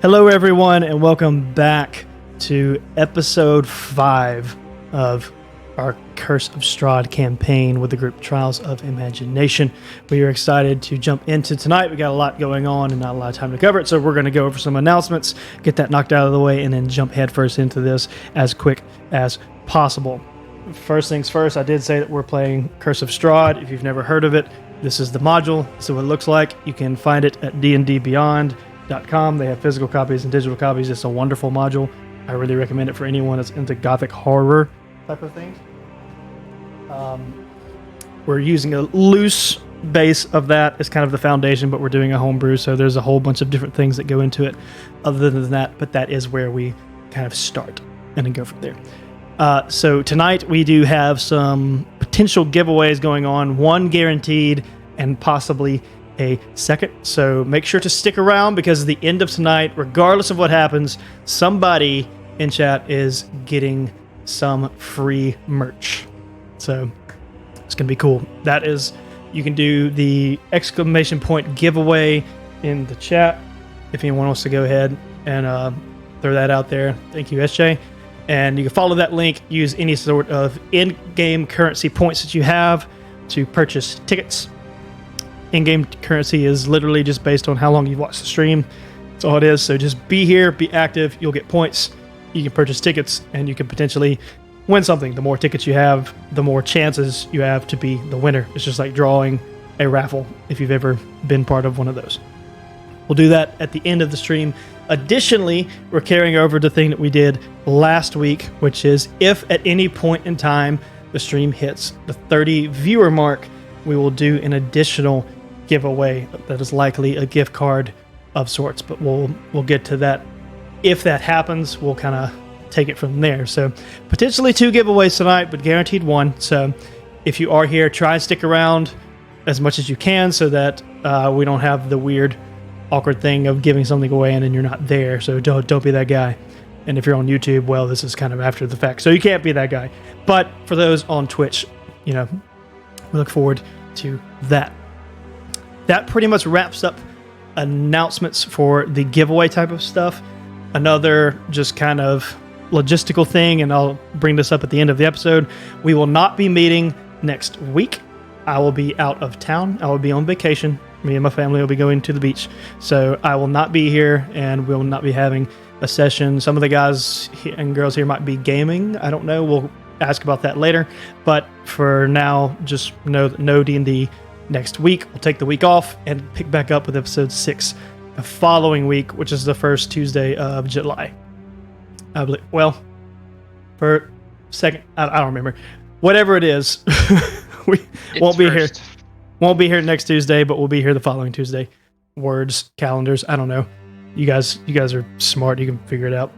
Hello, everyone, and welcome back to episode 5 of our Curse of Strahd campaign with the group Trials of Imagination. We are excited to jump into tonight. We got a lot going on and not a lot of time to cover it, so we're going to go over some announcements, get that knocked out of the way, and then jump headfirst into this as quick as possible. First things first, I did say that we're playing Curse of Strahd. If you've never heard of it, this is the module. This is what it looks like. You can find it at dndbeyond.com. They have physical copies and digital copies. It's a wonderful module. I really recommend it for anyone that's into gothic horror type of things. We're using a loose base of that as kind of the foundation, but we're doing a homebrew, so there's a whole bunch of different things that go into it other than that, but that is where we kind of start and then go from there. So tonight we do have some potential giveaways going on, one guaranteed and possibly a second. So make sure to stick around because at the end of tonight, regardless of what happens, somebody in chat is getting some free merch. So it's going to be cool. That is, you can do the exclamation point giveaway in the chat if anyone wants to go ahead and throw that out there. Thank you, SJ. And you can follow that link, use any sort of in-game currency points that you have to purchase tickets. In-game currency is literally just based on how long you've watched the stream. That's all it is. So just be here, be active, you'll get points. You can purchase tickets, and you can potentially win something. The more tickets you have, the more chances you have to be the winner. It's just like drawing a raffle, if you've ever been part of one of those. We'll do that at the end of the stream. Additionally, we're carrying over the thing that we did last week, which is if at any point in time the stream hits the 30 viewer mark, we will do an additional giveaway that is likely a gift card of sorts, but we'll get to that. If that happens, we'll kind of take it from there. So potentially 2 giveaways tonight, but guaranteed 1. So if you are here, try and stick around as much as you can so that we don't have the weird awkward thing of giving something away and then you're not there. So don't be that guy. And if you're on YouTube, well, this is kind of after the fact, so you can't be that guy. But for those on Twitch, we look forward to that. That pretty much wraps up announcements for the giveaway type of stuff. Another just kind of logistical thing, and I'll bring this up at the end of the episode. We will not be meeting next week. I will be out of town. I will be on vacation. Me and my family will be going to the beach. So I will not be here, and we'll not be having a session. Some of the guys and girls here might be gaming. I don't know. We'll ask about that later. But for now, just know that no D&D next week. We'll take the week off and pick back up with episode 6 the following week, which is the first Tuesday of July. I believe. Well, for second, I don't remember. Whatever it is, we won't be here. Won't be here next Tuesday, but we'll be here the following Tuesday. Words, calendars, I don't know. You guys are smart. You can figure it out.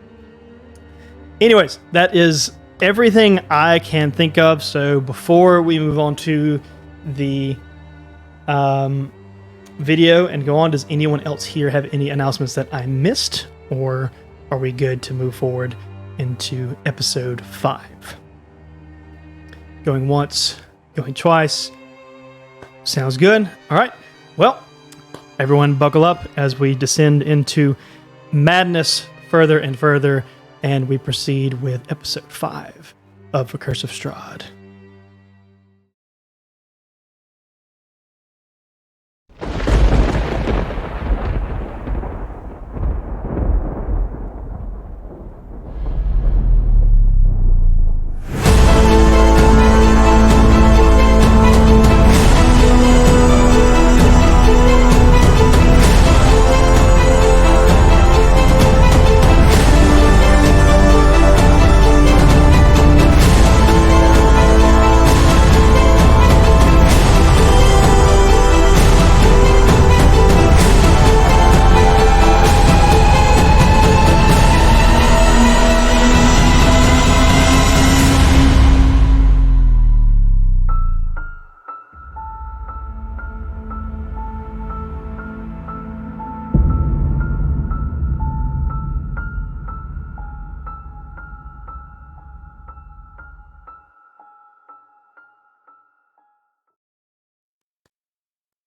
Anyways, that is everything I can think of. So before we move on to the video and go on, does anyone else here have any announcements that I missed, or are we good to move forward into episode 5? Going once, going twice. Sounds good. All right. Well, everyone buckle up as we descend into madness further and further, and we proceed with episode 5 of The Curse of Strahd.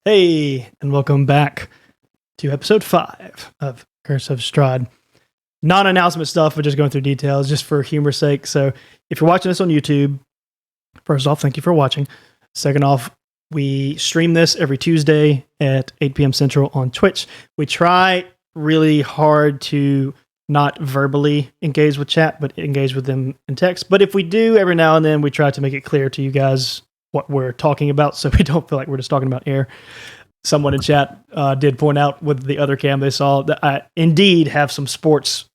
Hey, and welcome back to episode 5 of Curse of Strahd. Non-announcement stuff, but just going through details just for humor's sake. So if you're watching this on YouTube, first off, thank you for watching. Second off, we stream this every Tuesday at 8 p.m. Central on Twitch. We try really hard to not verbally engage with chat, but engage with them in text. But if we do, every now and then, we try to make it clear to you guys what we're talking about, so we don't feel like we're just talking about air. Someone in chat did point out with the other cam they saw that I indeed have some sports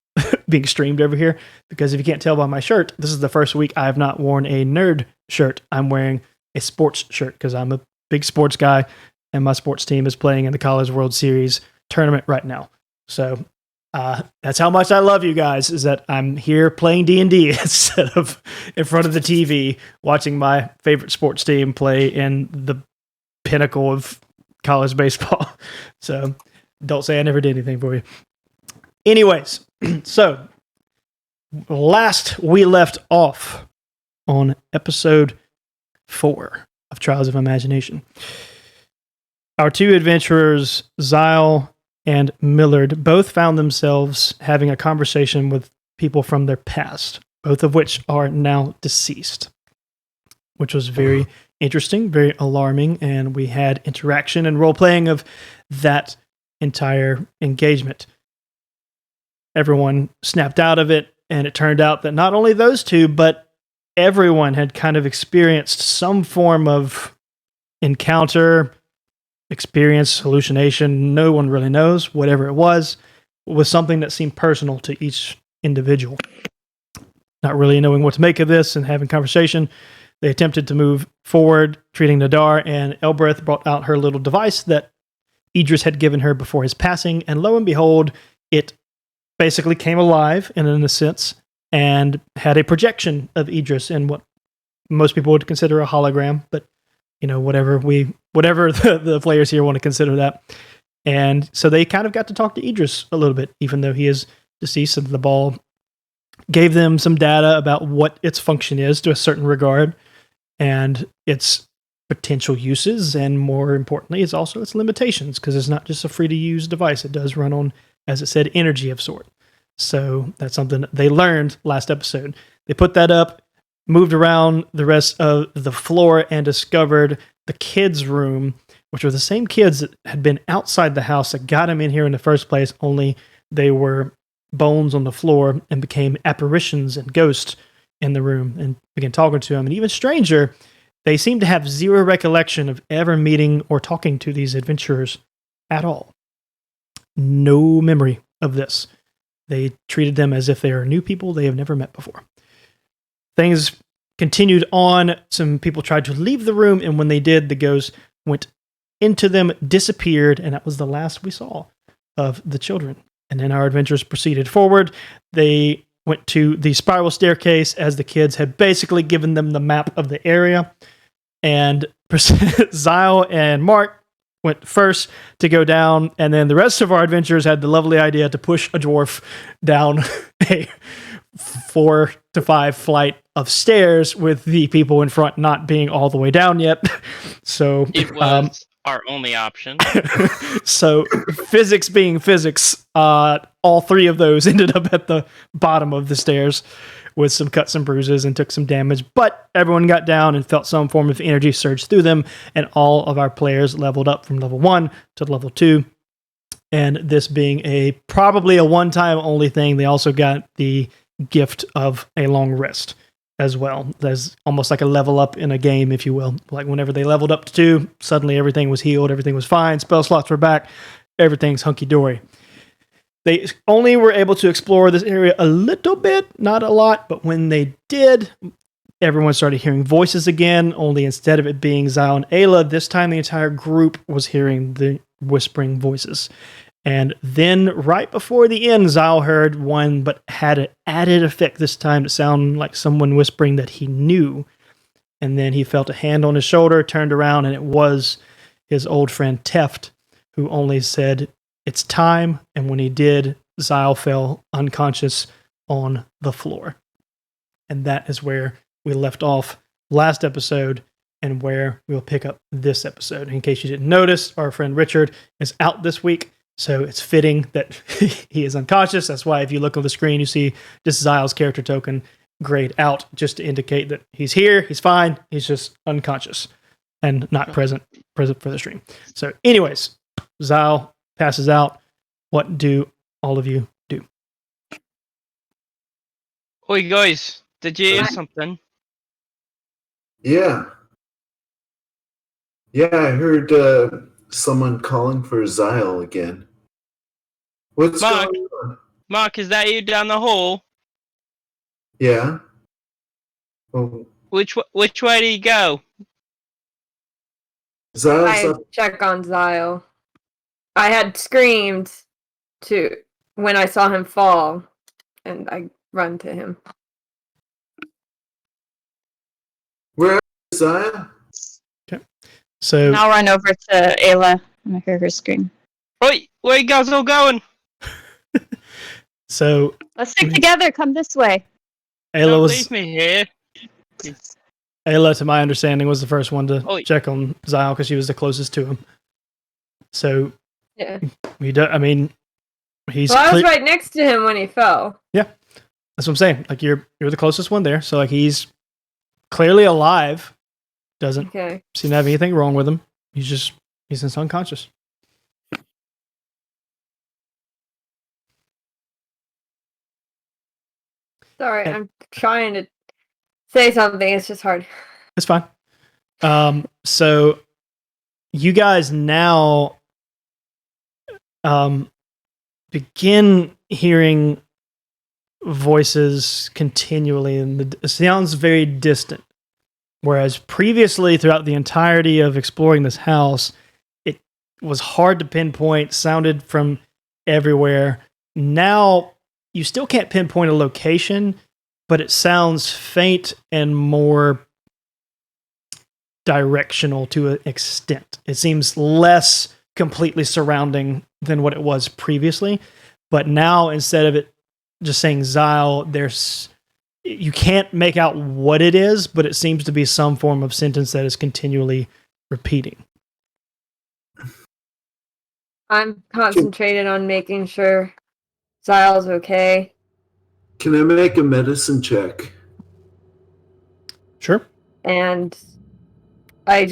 being streamed over here, because if you can't tell by my shirt, this is the first week I have not worn a nerd shirt. I'm wearing a sports shirt because I'm a big sports guy, and my sports team is playing in the College World Series tournament right now. So that's how much I love you guys, is that I'm here playing D&D instead of in front of the TV watching my favorite sports team play in the pinnacle of college baseball. So don't say I never did anything for you. Anyways, so last we left off on episode 4 of Trials of Imagination. Our two adventurers, Zahel and Millard, both found themselves having a conversation with people from their past, both of which are now deceased, which was very interesting, very alarming, and we had interaction and role-playing of that entire engagement. Everyone snapped out of it, and it turned out that not only those two, but everyone had kind of experienced some form of encounter, experience, hallucination, no one really knows, whatever it was something that seemed personal to each individual. Not really knowing what to make of this and having conversation, they attempted to move forward, treating Nadar, and Elbreth brought out her little device that Idris had given her before his passing, and lo and behold, it basically came alive in a sense and had a projection of Idris in what most people would consider a hologram, but you know, whatever the players here want to consider that. And so they kind of got to talk to Idris a little bit, even though he is deceased, and the ball gave them some data about what its function is to a certain regard and its potential uses, and more importantly, it's also its limitations, because it's not just a free-to-use device. It does run on, as it said, energy of sort. So that's something that they learned last episode. They put that up, moved around the rest of the floor, and discovered the kids' room, which were the same kids that had been outside the house that got them in here in the first place, only they were bones on the floor and became apparitions and ghosts in the room and began talking to them. And even stranger, they seemed to have zero recollection of ever meeting or talking to these adventurers at all. No memory of this. They treated them as if they are new people they have never met before. Things continued on. Some people tried to leave the room, and when they did, the ghost went into them, disappeared, and that was the last we saw of the children. And then our adventurers proceeded forward. They went to the spiral staircase, as the kids had basically given them the map of the area. And Zahel and Mark went first to go down, and then the rest of our adventurers had the lovely idea to push a dwarf down a 4 to 5 flight of stairs, with the people in front not being all the way down yet. So it was our only option. So physics being physics, all 3 of those ended up at the bottom of the stairs with some cuts and bruises and took some damage, but everyone got down and felt some form of energy surge through them, and all of our players leveled up from level 1 to level 2. And this being probably a one-time only thing, they also got the gift of a long rest as well. There's almost like a level up in a game, if you will. Like whenever they leveled up to 2, suddenly everything was healed, everything was fine, spell slots were back, everything's hunky-dory. They only were able to explore this area a little bit, not a lot, but when they did, everyone started hearing voices again, only instead of it being Zahel and Ayla, this time the entire group was hearing the whispering voices. And then right before the end, Zahel heard one, but had an added effect this time to sound like someone whispering that he knew. And then he felt a hand on his shoulder, turned around, and it was his old friend Teft, who only said, "It's time." And when he did, Zahel fell unconscious on the floor. And that is where we left off last episode, and where we'll pick up this episode. In case you didn't notice, our friend Richard is out this week. So it's fitting that he is unconscious. That's why if you look on the screen, you see just Zahel's character token grayed out just to indicate that he's here, he's fine, he's just unconscious and not present for the stream. So anyways, Zahel passes out. What do all of you do? Oi, guys. Did you hear something? Yeah. Yeah, I heard someone calling for Zahel again. What's Mark? going on? Mark, is that you down the hall? Yeah. Well, Which way do you go? Zahel's I up. check on Zahel. I had screamed when I saw him fall, and I run to him. Where is Zahel? So And I'll run over to Ayla and I hear her scream. Oi, where you guys all going? so Let's stick together. Come this way. Ayla Don't was leave me here. Ayla, to my understanding, was the first one to Oh. check on Zahel because she was the closest to him. So Yeah. we do. I mean, he's. Well, I was right next to him when he fell. That's what I'm saying. Like you're the closest one there. So like he's clearly alive. Doesn't Okay. seem to have anything wrong with him. He's just unconscious. Sorry, I'm trying to say something. It's just hard. It's fine. So you guys now begin hearing voices continually, and it sounds very distant. Whereas previously, throughout the entirety of exploring this house, it was hard to pinpoint, sounded from everywhere. Now, you still can't pinpoint a location, but it sounds faint and more directional to an extent. It seems less completely surrounding than what it was previously. But now, instead of it just saying Zahel, you can't make out what it is, but it seems to be some form of sentence that is continually repeating. I'm concentrated on making sure Zahel's okay. Can I make a medicine check? Sure. And I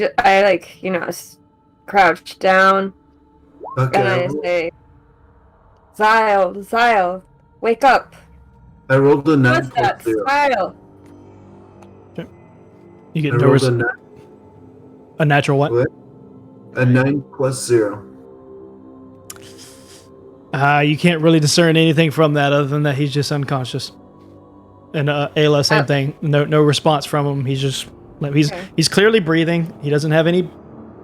crouch down Okay. and I say, Zahel, wake up. I rolled a 9 What's that? plus 0. Zahel. You get I no rolled a natural what? a 9 plus 0. You can't really discern anything from that other than that he's just unconscious. And Ayla, same thing. No response from him. He's just he's clearly breathing. He doesn't have any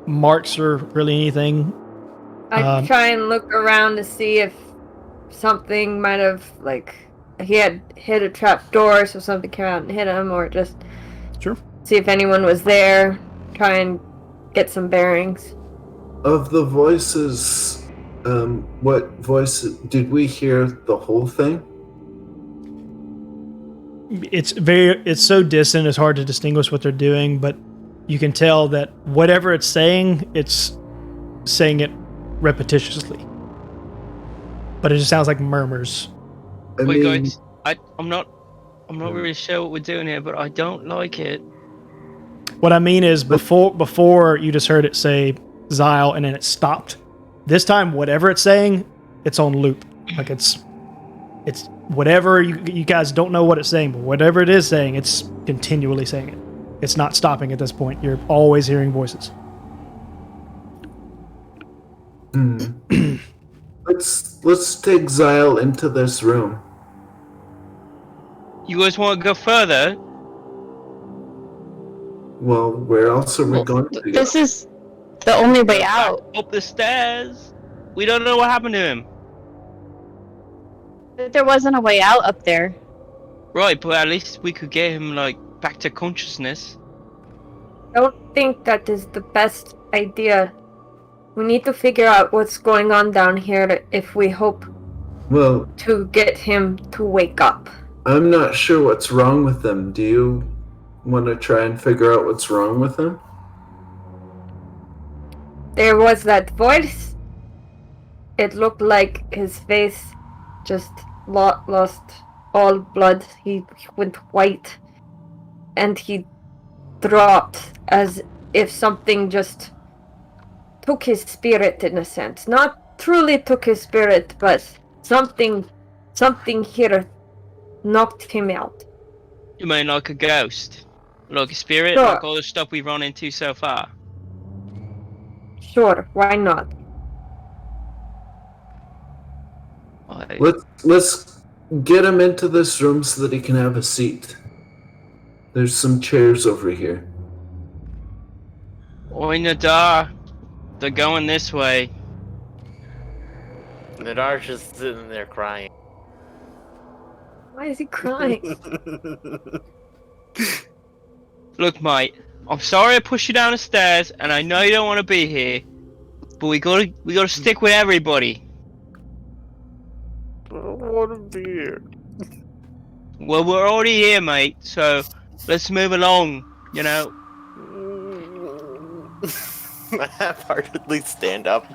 marks or really anything. I try and look around to see if something might have, he had hit a trap door, so something came out and hit him, or just Sure. see if anyone was there. Try and get some bearings. Of the voices, what voice did we hear? The whole thing? It's so distant, it's hard to distinguish what they're doing, but you can tell that whatever it's saying it repetitiously. But it just sounds like murmurs. Wait, guys. I'm not really sure what we're doing here, but I don't like it. What I mean is before you just heard it say Zahel and then it stopped. This time, whatever it's saying, it's on loop. Like it's whatever you guys don't know what it's saying, but whatever it is saying, it's continually saying it. It's not stopping at this point. You're always hearing voices. Let's take Zahel into this room. You guys want to go further? Well, where else are we going to go? This is the only way out. Up the stairs. We don't know what happened to him. There wasn't a way out up there. Right, but at least we could get him back to consciousness. I don't think that is the best idea. We need to figure out what's going on down here if we hope to get him to wake up. I'm not sure what's wrong with him. Do you want to try and figure out what's wrong with him? There was that voice. it looked like his face just lost all blood. He went white, and he dropped as if something just took his spirit in a sense. Not truly took his spirit, but something here knocked him out. You mean like a ghost? Like a spirit? Sure. Like all the stuff we've run into so far? Sure, why not? Let's get him into this room so that he can have a seat. There's some chairs over here. Oi, Nadar. They're going this way. Nadar's just sitting there crying. Why is he crying? Look, mate. I'm sorry I pushed you down the stairs, and I know you don't want to be here, but we gotta stick with everybody. I don't want to be here. Well, we're already here, mate. So let's move along. You know. I half-heartedly stand up,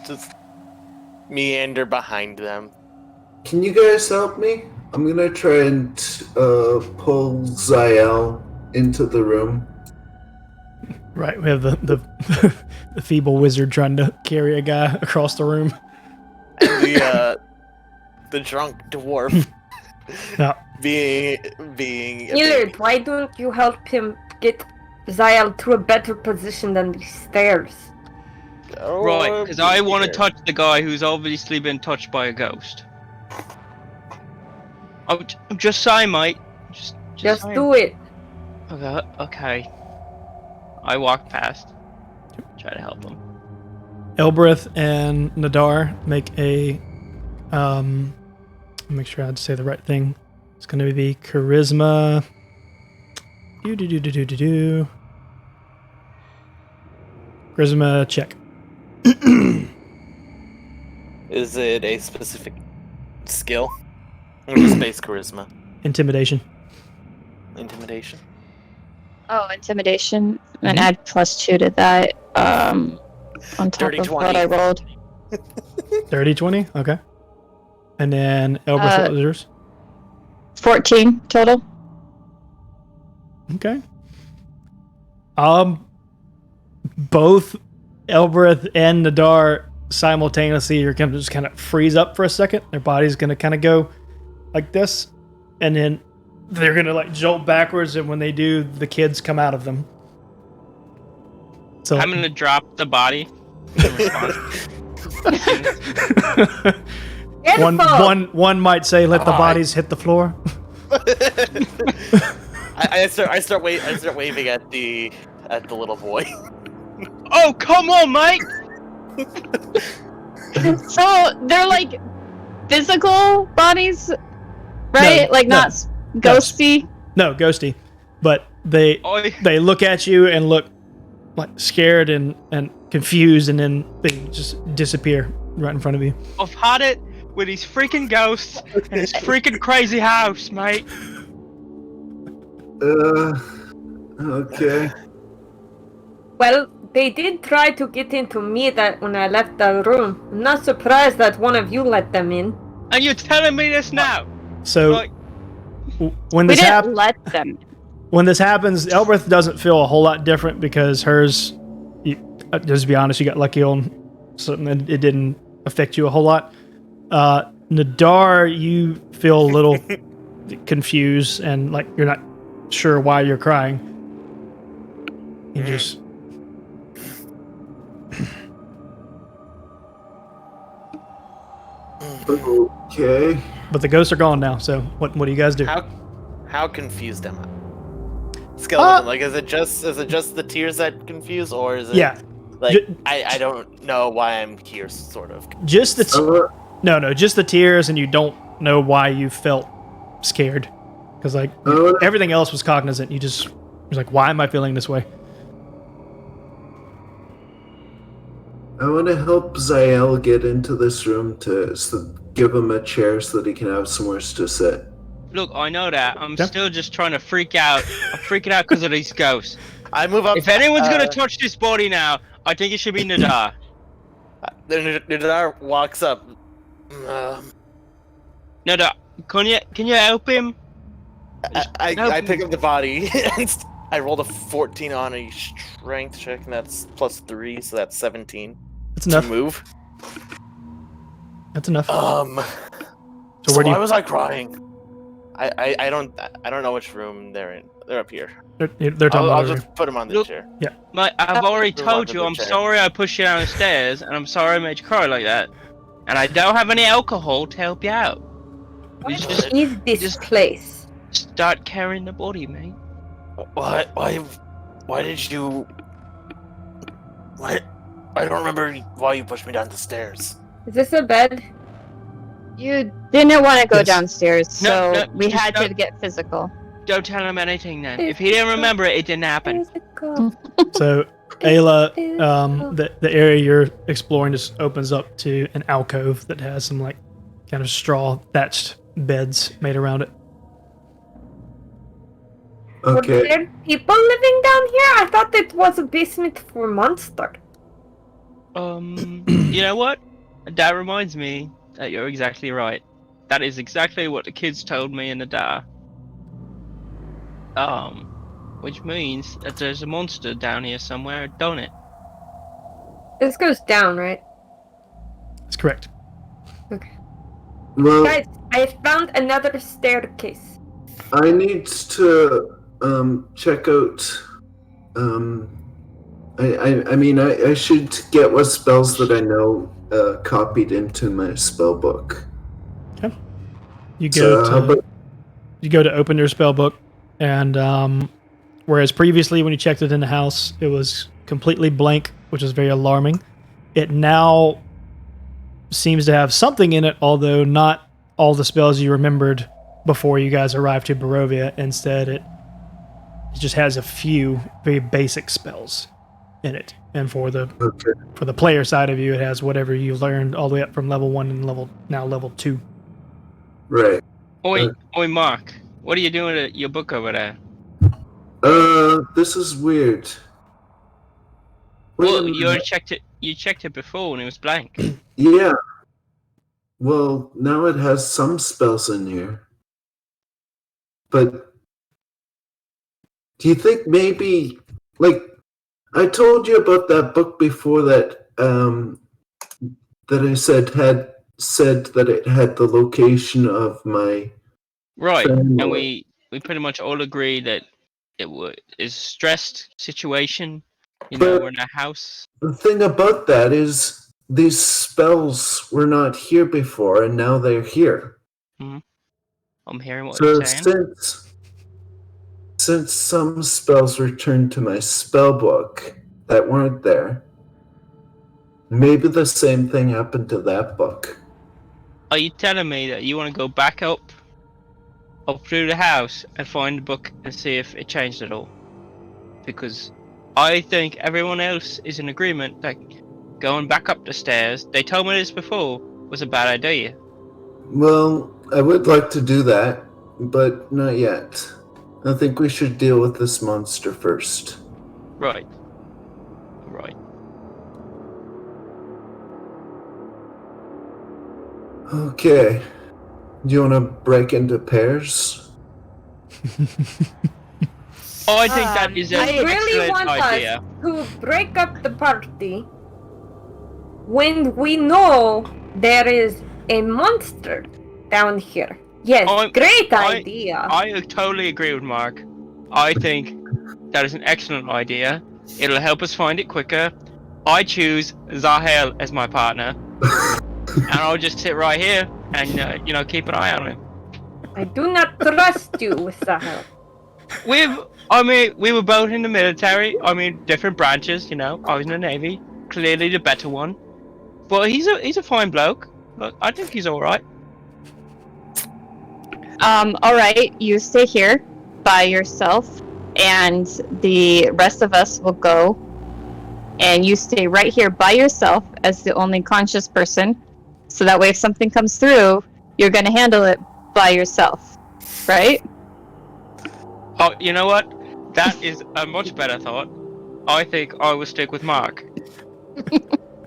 just meander behind them. Can you guys help me? I'm gonna try and pull Zahel into the room. Right, we have the the feeble wizard trying to carry a guy across the room. And the drunk dwarf Yeah. being Millard, why don't you help him get Zahel to a better position than these stairs? Right, because I want to touch the guy who's obviously been touched by a ghost. I'm just saying, mate. Just saying. do it. Okay. I walk past. Try to help him. Elbreth and Nadar make a make sure I say the right thing. It's going to be charisma. Charisma check. Is it a specific skill? Or just base charisma? Intimidation. Intimidation? Oh, intimidation. And add +2 to that. On top Dirty of 20. what I rolled. 30-20? Okay. And then Elbreth, what was yours? 14 total. Okay. Both Elbreth and Nadar simultaneously are going to just kind of freeze up for a second. Their body's going to kind of go like this, and then they're going to like jolt backwards, and when they do, the kids come out of them. So I'm gonna drop the body. one might say, "Let the bodies hit the floor." I start waving at the little boy. Oh, come on, mate! So they're like physical bodies, right? No, like no. not ghosty. No, ghosty. But they look at you and look like scared and confused, and then they just disappear right in front of you. I've had it with these freaking ghosts and this freaking crazy house, mate. Okay. Well, they did try to get into me when I left the room. I'm not surprised that one of you let them in. And you're telling me this now? So Like, when We this didn't let them. when this happens, Elbreth doesn't feel a whole lot different because hers, just to be honest, you got lucky on something that it didn't affect you a whole lot. Nadar, you feel a little confused and like you're not sure why you're crying. You just... Okay. But the ghosts are gone now, so what do you guys do? How confused am I? Skeleton, like is it just the tears that confuse, or is it like I don't know why I'm here, sort of. Just the just the tears, and you don't know why you felt scared, because like everything else was cognizant. You was like, why am I feeling this way? I want to help Zahel get into this room to give him a chair so that he can have somewhere to sit. look, I know that. I'm still just trying to freak out. I'm freaking out because of these ghosts. I move up. If anyone's gonna touch this body now, I think it should be Nadar. the Nadar walks up. No, can you help him? I pick up the body. And I rolled a 14 on a strength check, and that's +3, so that's 17. That's enough. To move. That's enough. So why was I crying? I don't know which room they're in. They're up here. They're talking I'll just put them on the chair. Yeah. I've already told you I'm sorry I pushed you down the stairs, and I'm sorry I made you cry like that. And I don't have any alcohol to help you out. What is this place? Start carrying the body, mate. Why did you... What? I don't remember why you pushed me down the stairs. Is this a bed? You didn't want to go downstairs, so No, we had to get physical. Don't tell him anything then. If he didn't remember it, it didn't happen. So, Ayla, the area you're exploring just opens up to an alcove that has some like kind of straw thatched beds made around it. Okay. Were there people living down here? I thought it was a basement for monster. You know what? That reminds me that you're exactly right. That is exactly what the kids told me in the DAR. Which means that there's a monster down here somewhere, don't it? This goes down, right? That's correct. Okay. Well, Guys, I found another staircase. I need to check out. I mean, I should get what spells that I know copied into my spell book. Okay. You go to open your spell book, and whereas previously when you checked it in the house, it was completely blank, which is very alarming. It now seems to have something in it, although not all the spells you remembered before you guys arrived to Barovia. Instead, it just has a few very basic spells in it. And for the player side of you, it has whatever you learned all the way up from level 1 and level 2. Right. Oi, Mark. What are you doing at your book over there? This is weird. Well, you already checked it. You checked it before and it was blank. Yeah. Well, now it has some spells in here. But do you think maybe, like, I told you about that book before that that I said that it had the location of my Right, family. and we pretty much all agree that is a stressed situation. You know, But we're in a house. the thing about that is these spells were not here before, and now they're here. I'm hearing what So you're saying. since some spells returned to my spell book that weren't there, maybe the same thing happened to that book. Are you telling me that you want to go back up through the house and find the book and see if it changed at all? Because I think everyone else is in agreement that going back up the stairs, they told me this before, was a bad idea. Well, I would like to do that, but not yet. I think we should deal with this monster first. Right. Okay. Do you want to break into pairs? I think that is an I really excellent want idea. us to break up the party when we know there is a monster down here. Yes, great idea. I totally agree with Mark. I think that is an excellent idea. It'll help us find it quicker. I choose Zahel as my partner. And I'll just sit right here and, keep an eye on him. I do not trust you with Zahel. We were both in the military. Different branches, I was in the Navy. Clearly the better one. But he's a fine bloke. Look, I think he's alright. Alright, you stay here by yourself, and the rest of us will go. And you stay right here by yourself as the only conscious person. So that way if something comes through, you're going to handle it by yourself. Right? Oh, you know what? That is a much better thought. I think I will stick with Mark.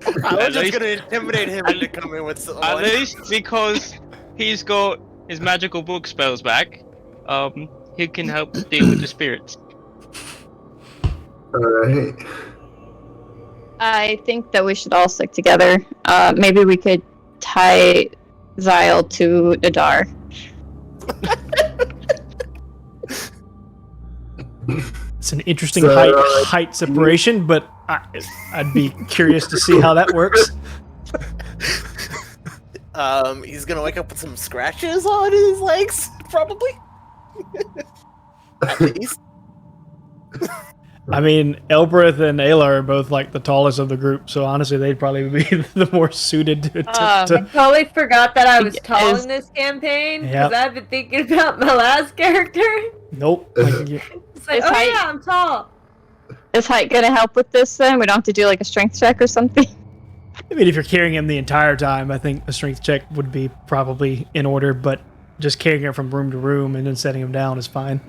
I was At just least- gonna intimidate him into coming with someone. At least because he's got his magical book spells back, he can help deal with the spirits. Alright. I think that we should all stick together. Maybe we could tie Zahel to Adar. It's an interesting So, height separation, but I'd be curious to see how that works. He's gonna wake up with some scratches on his legs, probably. At least. I mean, Elbreth and Ayla are both like the tallest of the group, so honestly, they'd probably be the more suited to I totally forgot that I was tall Yes. in this campaign Yep. because I've been thinking about my last character. Nope. It's like, Is oh height- yeah, I'm tall. Is height gonna help with this then? We don't have to do like a strength check or something? I mean, if you're carrying him the entire time, I think a strength check would be probably in order, but just carrying him from room to room and then setting him down is fine.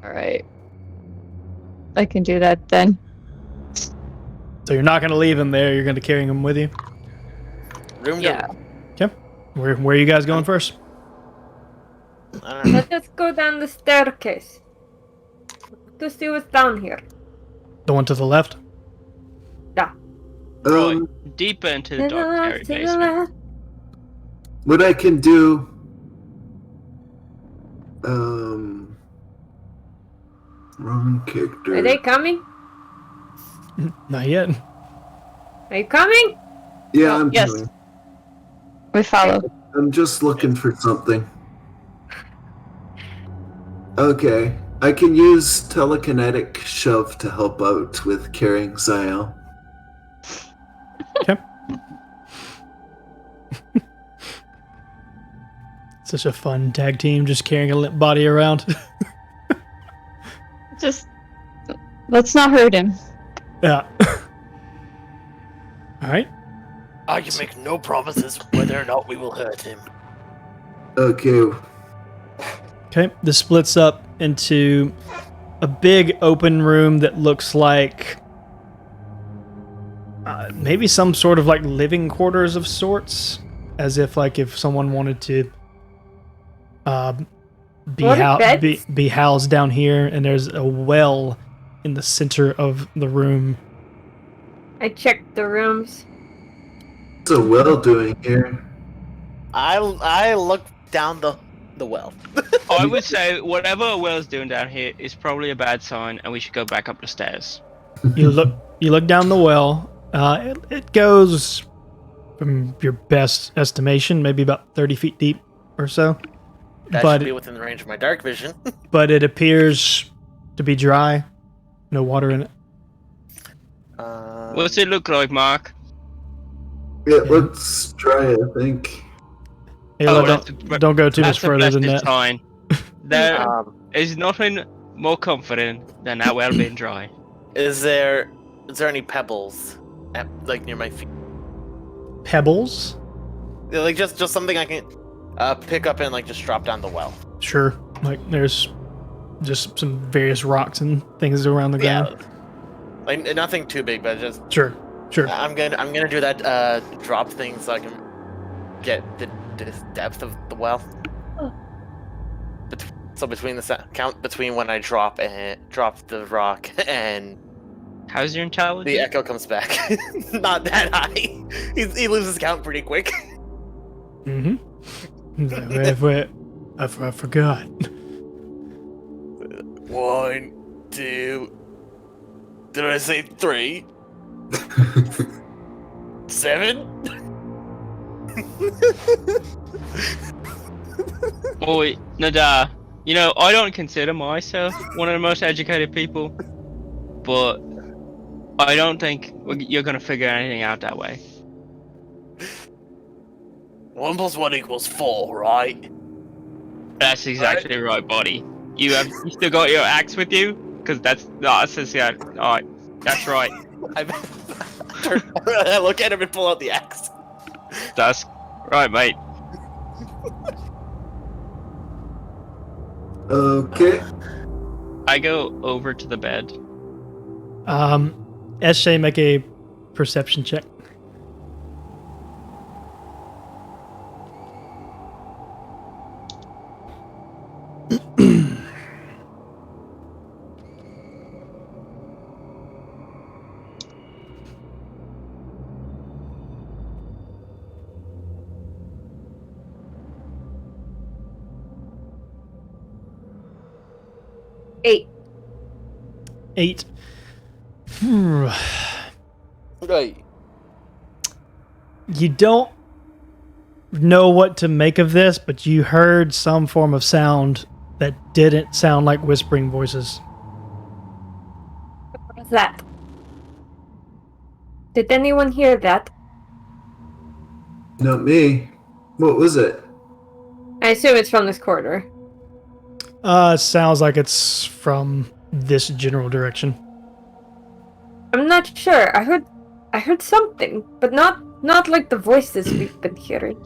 Alright. I can do that then. So you're not going to leave him there, you're going to carry him with you. Room Yeah. Okay. Where are you guys going first? I don't know. Let's just go down the staircase to see what's down here. The one to the left? Um, Deeper into To the the dark left, area to the basement. left. what I can do. Wrong character. Are they coming? Not yet. Are you coming? Yeah, I'm Yes. coming. We follow. I'm just looking for something. Okay, I can use telekinetic shove to help out with carrying Zahel. Okay. Such a fun tag team, just carrying a limp body around. Just let's not hurt him. Yeah. Alright. I can make no promises whether or not we will hurt him. Okay, Okay, this splits up into a big open room that looks like maybe some sort of like living quarters of sorts, as if like if someone wanted to What are beds? be housed down here, and there's a well in the center of the room. I checked the rooms. what's a well doing here? I look down the well. I would say whatever a well's doing down here is probably a bad sign, and we should go back up the stairs. You look down the well. It goes, from your best estimation, maybe about 30 feet deep or so. That But should be within the range of my dark vision. but it appears to be dry, no water in it. What's it look like, Mark? It looks dry, I think. Ayla, that's don't go too much That's the further best than it's that. fine. There Um, is nothing more comforting than that well being dry. is there any pebbles like near my feet? Pebbles? Yeah, like just something I can pick up and like just drop down the well. Sure. Like there's just some various rocks and things around the ground. Yeah, like nothing too big, but just Sure. I'm gonna do that drop thing so I can get the depth of the well. Oh. So between the count between when I drop the rock and How's your intelligence? the echo comes back, not that high. He loses count pretty quick. Mm-hmm. I forgot. 1, 2. Did I say 3? 7? Boy, Nada, you know, I don't consider myself one of the most educated people, but I don't think you're gonna figure anything out that way. 1 + 1 = 4, right? That's exactly right, buddy. You still got your axe with you? Because that's yeah. Alright, that's right. I look at him and pull out the axe. That's right, mate. Okay. I go over to the bed. SJ, make a perception check. Eight. 8. Right. You don't know what to make of this, but you heard some form of sound that didn't sound like whispering voices. What was that? Did anyone hear that? Not me. What was it? I assume it's from this corridor. Sounds like it's from this general direction. I'm not sure. I heard something, but not like the voices we've been hearing.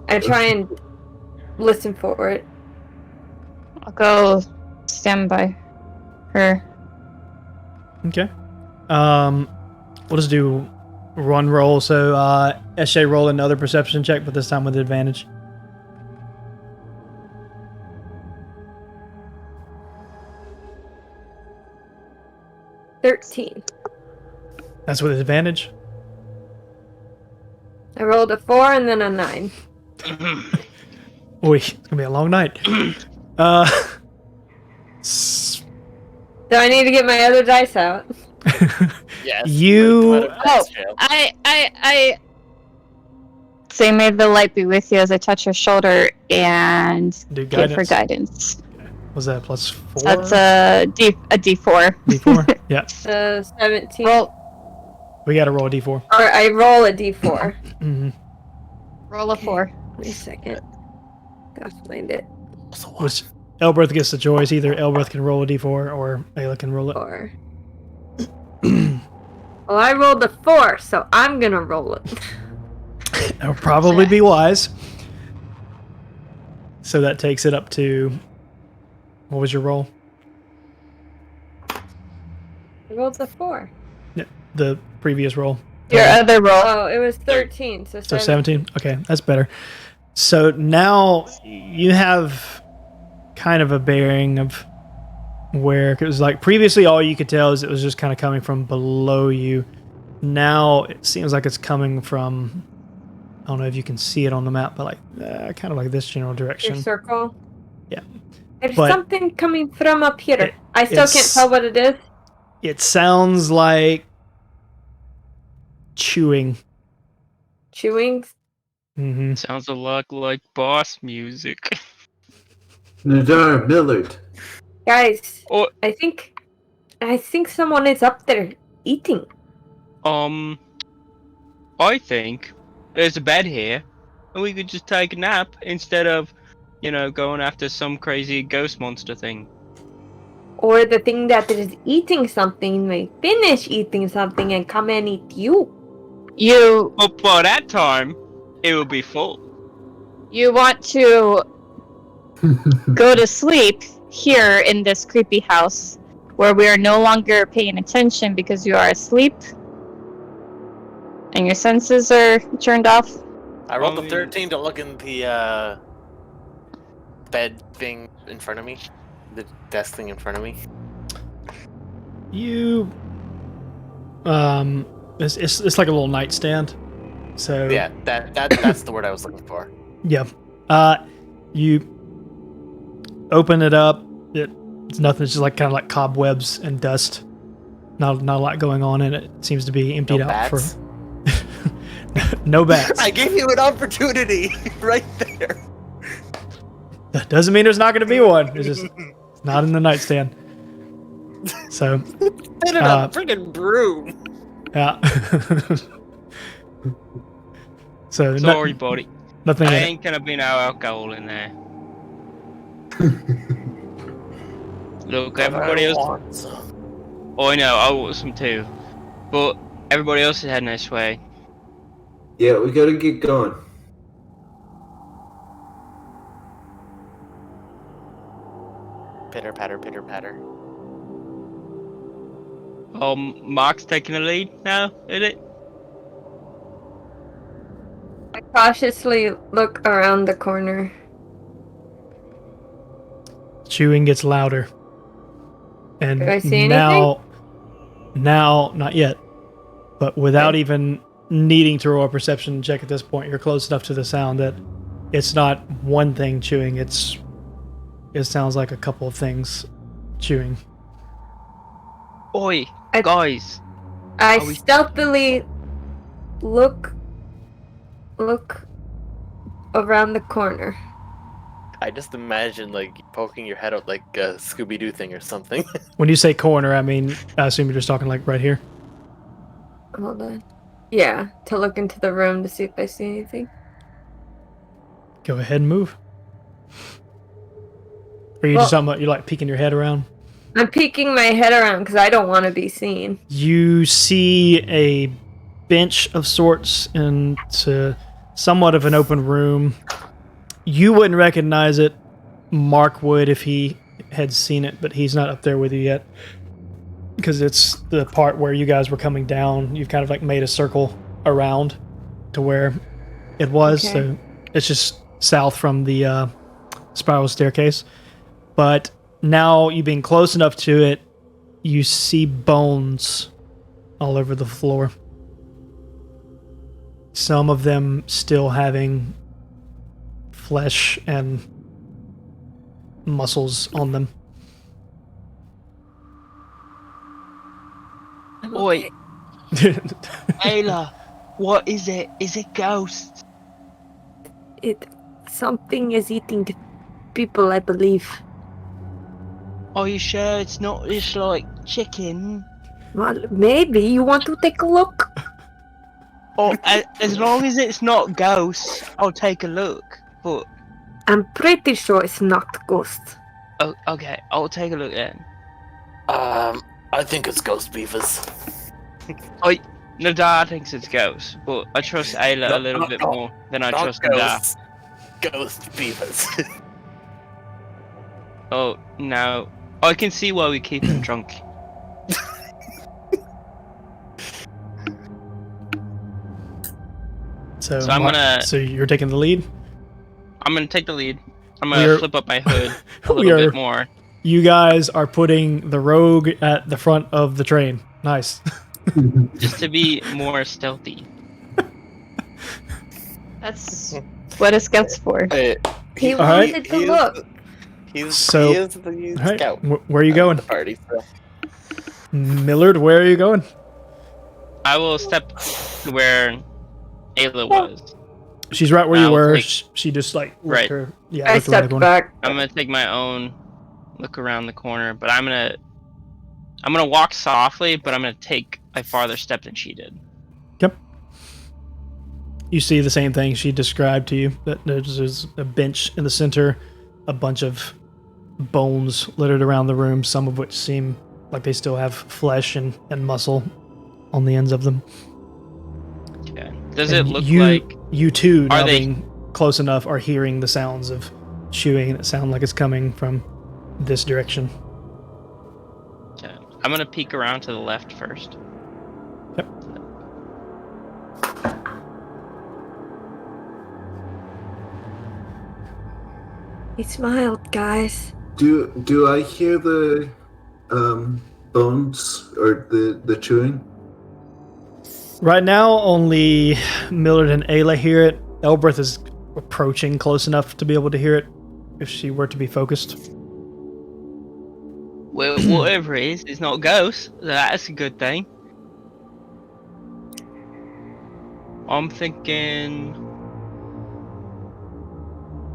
I try and listen for it. I'll go stand by her. Okay. We'll just do one roll. So, SJ, roll another perception check, but this time with advantage. $13. That's with advantage. I rolled a 4 and then a 9. Oi, it's gonna be a long night. Do I need to get my other dice out? Yes. You. I say, may the light be with you as I touch her shoulder and Do give her guidance. guidance. Was that plus 4? That's a D4. D4? Yeah. 17. Roll, We gotta roll a D4. Or I roll a d4. Mm-hmm. roll a 4. Wait a second. Gotta find it. Which Elberth gets the choice. Either Elberth can roll a D4 or Ayla can roll it. 4. Well, I rolled a 4, so I'm gonna roll it. That would probably be wise. So that takes it up to... What was your roll? I rolled a 4. Yeah, the previous roll. Your other roll. Oh, it was 13, so 7. So 17? Okay, that's better. So now you have kind of a bearing of where it was like previously all you could tell is it was just kind of coming from below you. Now it seems like it's coming from, I don't know if you can see it on the map, but like kind of like this general direction. Your circle? Yeah. There's But something coming from up here. I still can't tell what it is. It sounds like chewing. Chewing? Mm-hmm. Sounds a lot like boss music. Nadar Millard. Guys, Or I think someone is up there eating. I think there's a bed here, and we could just take a nap instead of, going after some crazy ghost monster thing. Or the thing that is eating something may finish eating something and come and eat you. But by that time, it will be full. You want to go to sleep here in this creepy house where we are no longer paying attention because you are asleep and your senses are turned off. I rolled a 13 to look in the bed thing in front of me. The desk thing in front of me. You it's like a little nightstand. So Yeah, that's the word I was looking for. yeah. You open it up. It's nothing. It's just like kind of like cobwebs and dust. Not a lot going on in it. It seems to be emptied No out bats? for no bats. I gave you an opportunity right there. That doesn't mean there's not going to be one. It's just it's not in the nightstand. So Spit it a freaking broom. yeah. So Sorry, buddy. nothing. I In it. ain't gonna be no alcohol in there. Look, everybody else. Oh, I know, I want some too. But everybody else is heading this way. Yeah, we gotta get going. Pitter patter, pitter patter. Mark's taking the lead now, is it? I cautiously look around the corner. Chewing gets louder. And Do I see now, not yet, but without even needing to roll a perception check at this point, you're close enough to the sound that it's not one thing chewing. It sounds like a couple of things chewing. Oi, guys. I stealthily look around the corner. I just imagine like poking your head out like a Scooby-Doo thing or something. When you say corner, I mean, I assume you're just talking like right here. Hold on. Yeah, to look into the room to see if I see anything. Go ahead and move. Or you just talking about, you're like peeking your head around? I'm peeking my head around because I don't want to be seen. You see a bench of sorts into somewhat of an open room. You wouldn't recognize it. Mark would if he had seen it, but he's not up there with you yet. Because it's the part where you guys were coming down. You've kind of like made a circle around to where it was. Okay. So it's just south from the spiral staircase. But now you being close enough to it, you see bones all over the floor. Some of them still having flesh and muscles on them. Oi. Ayla, what is it? Is it ghosts? Something is eating the people, I believe. Are you sure it's not just like chicken? Well, maybe. You want to take a look? Or as long as it's not ghosts, I'll take a look. But I'm pretty sure it's not ghosts. Oh, okay. I'll take a look then. I think it's ghost beavers. Nadar thinks it's ghosts, but I trust Ayla a little bit more than I trust Nadar. Ghost beavers. Oh, no. I can see why we keep him drunk. So I'm gonna. So you're taking the lead? I'm gonna take the lead. I'm gonna flip up my hood a little bit more. You guys are putting the rogue at the front of the train. Nice. Just to be more stealthy. That's what a scout's for. He wanted to look. He is the scout. Where are you going? The party, so. Millard, where are you going? I will step where Ayla was. She's right where you were. She just like right. Her. Yeah, I stepped back. I'm gonna take my own look around the corner, but I'm gonna walk softly, but I'm gonna take a farther step than she did. Yep. You see the same thing she described to you. That there's a bench in the center, a bunch of bones littered around the room, some of which seem like they still have flesh and muscle on the ends of them. Okay. Does it look like you two, now being close enough, are hearing the sounds of chewing, and it sounds like it's coming from this direction. Okay. I'm gonna peek around to the left first. Yep. He smiled, guys. Do I hear the bones or the chewing? Right now, only Millard and Ayla hear it. Elbreth is approaching close enough to be able to hear it if she were to be focused. Well, whatever it is, it's not ghosts. That's a good thing. I'm thinking...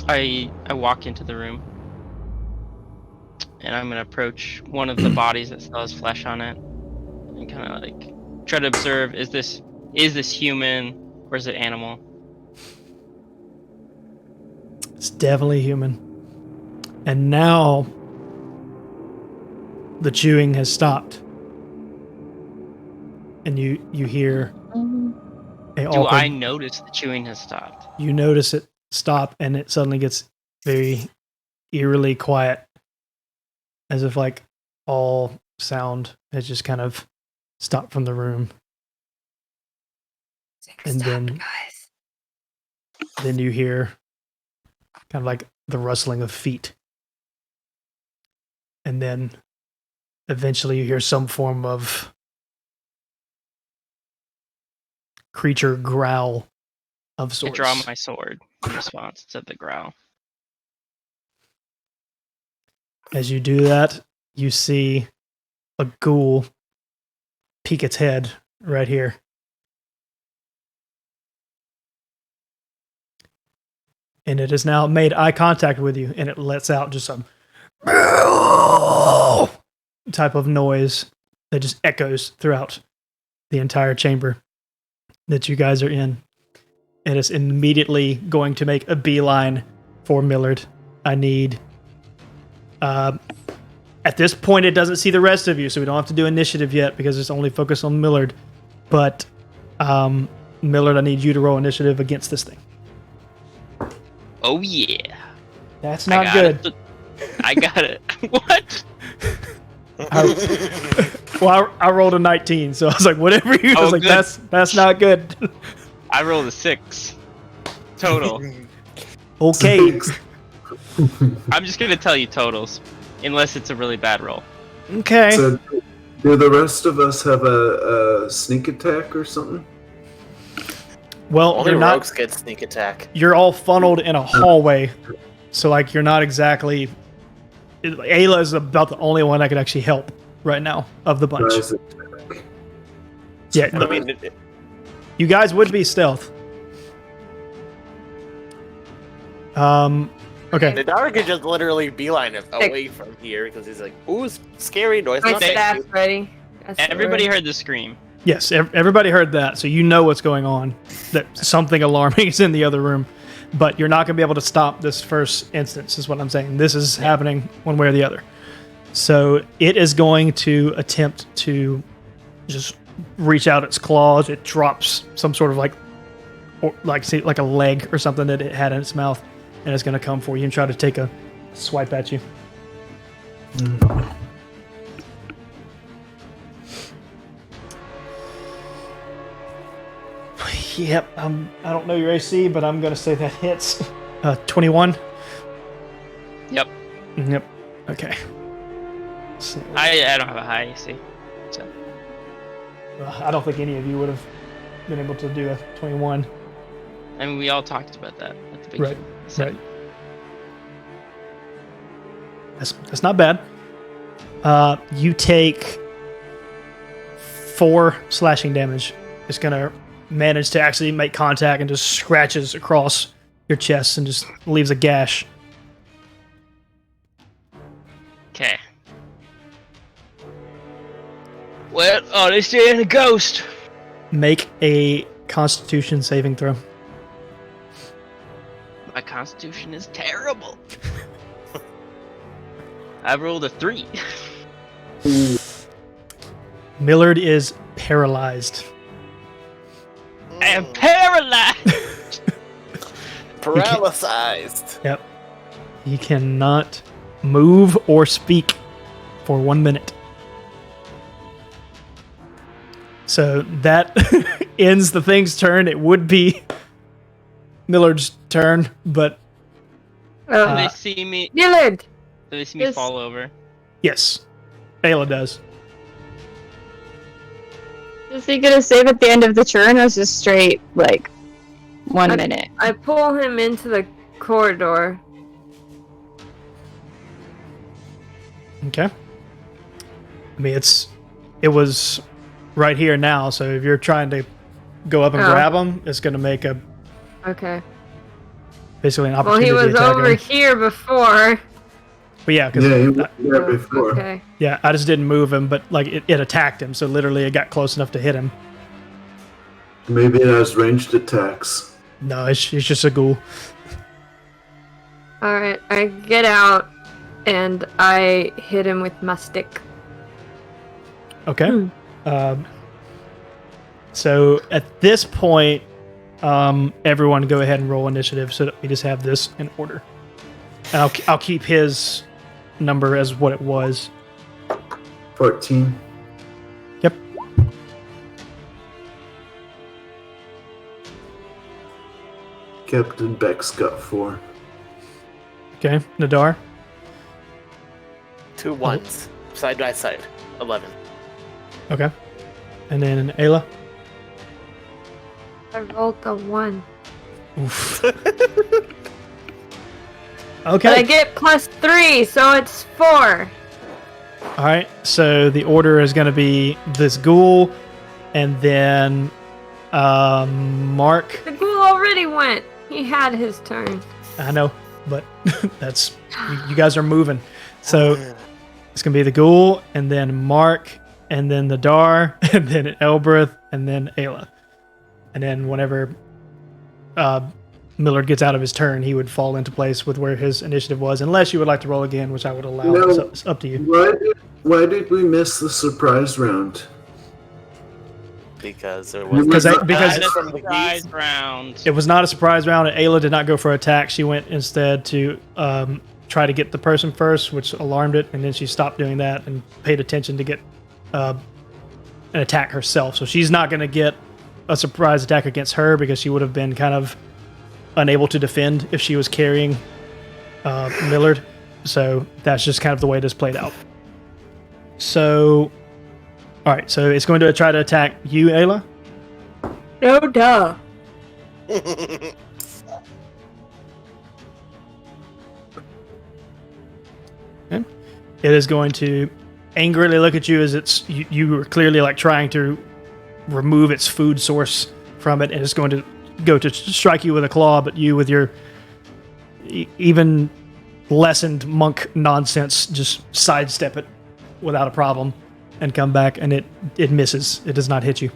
I walk into the room. And I'm going to approach one of the bodies that still has flesh on it. And kind of like... try to observe, is this human or is it animal? It's definitely human. And now the chewing has stopped. And you hear Do I notice the chewing has stopped? You notice it stop, and it suddenly gets very eerily quiet. As if like all sound has just kind of stop from the room. And then you hear kind of like the rustling of feet. And then eventually you hear some form of creature growl of I sorts. draw my sword in response to the growl. As you do that, you see a ghoul peek its head right here. And it has now made eye contact with you, and it lets out just some type of noise that just echoes throughout the entire chamber that you guys are in. And it's immediately going to make a beeline for Millard. I need... at this point, it doesn't see the rest of you, so we don't have to do initiative yet because it's only focused on Millard. But, Millard, I need you to roll initiative against this thing. Oh, yeah. That's not good. I got it. What? I rolled a 19, so I was like, whatever you... I was like, good. that's not good. I rolled a 6. Total. Okay. I'm just going to tell you totals. Unless it's a really bad roll. Okay. So, do the rest of us have a sneak attack or something? Well, Only you're not... rogues get sneak attack. You're all funneled in a hallway, so like you're not exactly... Ayla is about the only one that could actually help right now of the bunch. Surprise attack. Yeah, I mean, you guys would be stealth. Okay. Nadara could just literally beeline it away from here because he's like, ooh, scary noise. My Not thank staff's you. ready. Everybody heard the scream. Yes, everybody heard that, so you know what's going on. That something alarming is in the other room, but you're not going to be able to stop this first instance, is what I'm saying. This is happening one way or the other. So it is going to attempt to just reach out its claws. It drops some sort of like a leg or something that it had in its mouth, and it's going to come for you and try to take a swipe at you. Yep, I don't know your AC, but I'm going to say that hits. 21? Yep. Yep. Okay. So, I don't have a high AC. So. I don't think any of you would have been able to do a 21. I mean, we all talked about that at the beginning. Right. That's not bad. You take 4 slashing damage. It's going to manage to actually make contact and just scratches across your chest and just leaves a gash. Okay. Well, oh, they say in a ghost. Make a Constitution saving throw. My constitution is terrible. I rolled a 3. Millard is paralyzed. I am paralyzed. Paralyzed. Yep. He cannot move or speak for 1 minute. So that ends the thing's turn. It would be Millard's turn, but Do they see me? Millard! Do they see me Yes. fall over? yes, Ayla does. Is he gonna save at the end of the turn, or is it straight, like, 1 minute? I pull him into the corridor. Okay. I mean, it was right here now, so if you're trying to go up and Oh. grab him, it's going to make a Okay. basically an Well, opportunity he was attack over him. here before. But yeah, because Yeah, he was there before. Okay. yeah, I just didn't move him, but like it attacked him, so literally it got close enough to hit him. Maybe it has ranged attacks. No, it's just a ghoul. Alright, I get out and I hit him with my stick. Okay. So at this point, everyone go ahead and roll initiative so that we just have this in order. And I'll keep his number as what it was. 14. Yep. Captain Beck's got 4. Okay, Nadar. 2 ones. Side by side. 11. Okay. And then Ayla. I rolled a 1. Oof. But I Okay. get +3, so it's 4. All right. So the order is going to be this ghoul, and then Mark. The ghoul already went. He had his turn. I know, but that's you guys are moving. So it's going to be the ghoul, and then Mark, and then Nadar, and then Elbreth, and then Ayla. And then whenever Millard gets out of his turn, he would fall into place with where his initiative was, unless you would like to roll again, which I would allow. No. It's up to you. Why did we miss the surprise round? Because there was Because from the Surprise geese. round. it was not a surprise round, and Ayla did not go for attack. She went instead to try to get the person first, which alarmed it, and then she stopped doing that and paid attention to get an attack herself. So she's not going to get a surprise attack against her because she would have been kind of unable to defend if she was carrying Millard. So that's just kind of the way this played out. So, all right. So it's going to try to attack you, Ayla. No duh. It is going to angrily look at you as you are clearly like trying to remove its food source from it, and it's going to go to strike you with a claw, but you with your even lessened monk nonsense just sidestep it without a problem and come back, and it misses. It does not hit you.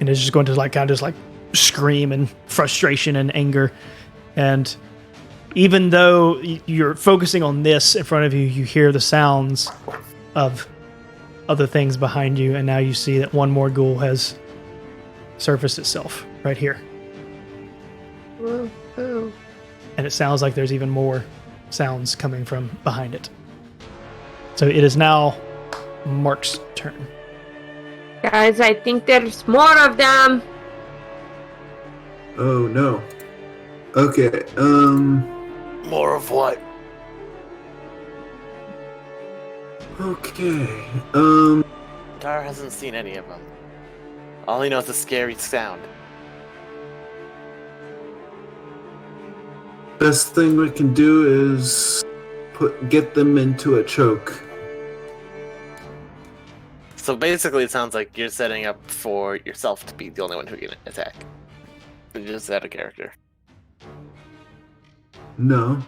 And it's just going to like kind of just like scream in frustration and anger. And even though you're focusing on this in front of you, you hear the sounds of other things behind you, and now you see that one more ghoul has surfaced itself right here. Woohoo. And it sounds like there's even more sounds coming from behind it. So it is now Mark's turn. Guys, I think there's more of them. Oh no. Okay, More of what? okay, Dar hasn't seen any of them. All he knows is a scary sound. best thing we can do is get them into a choke. So basically, it sounds like you're setting up for yourself to be the only one who can attack. You're just out of character. No.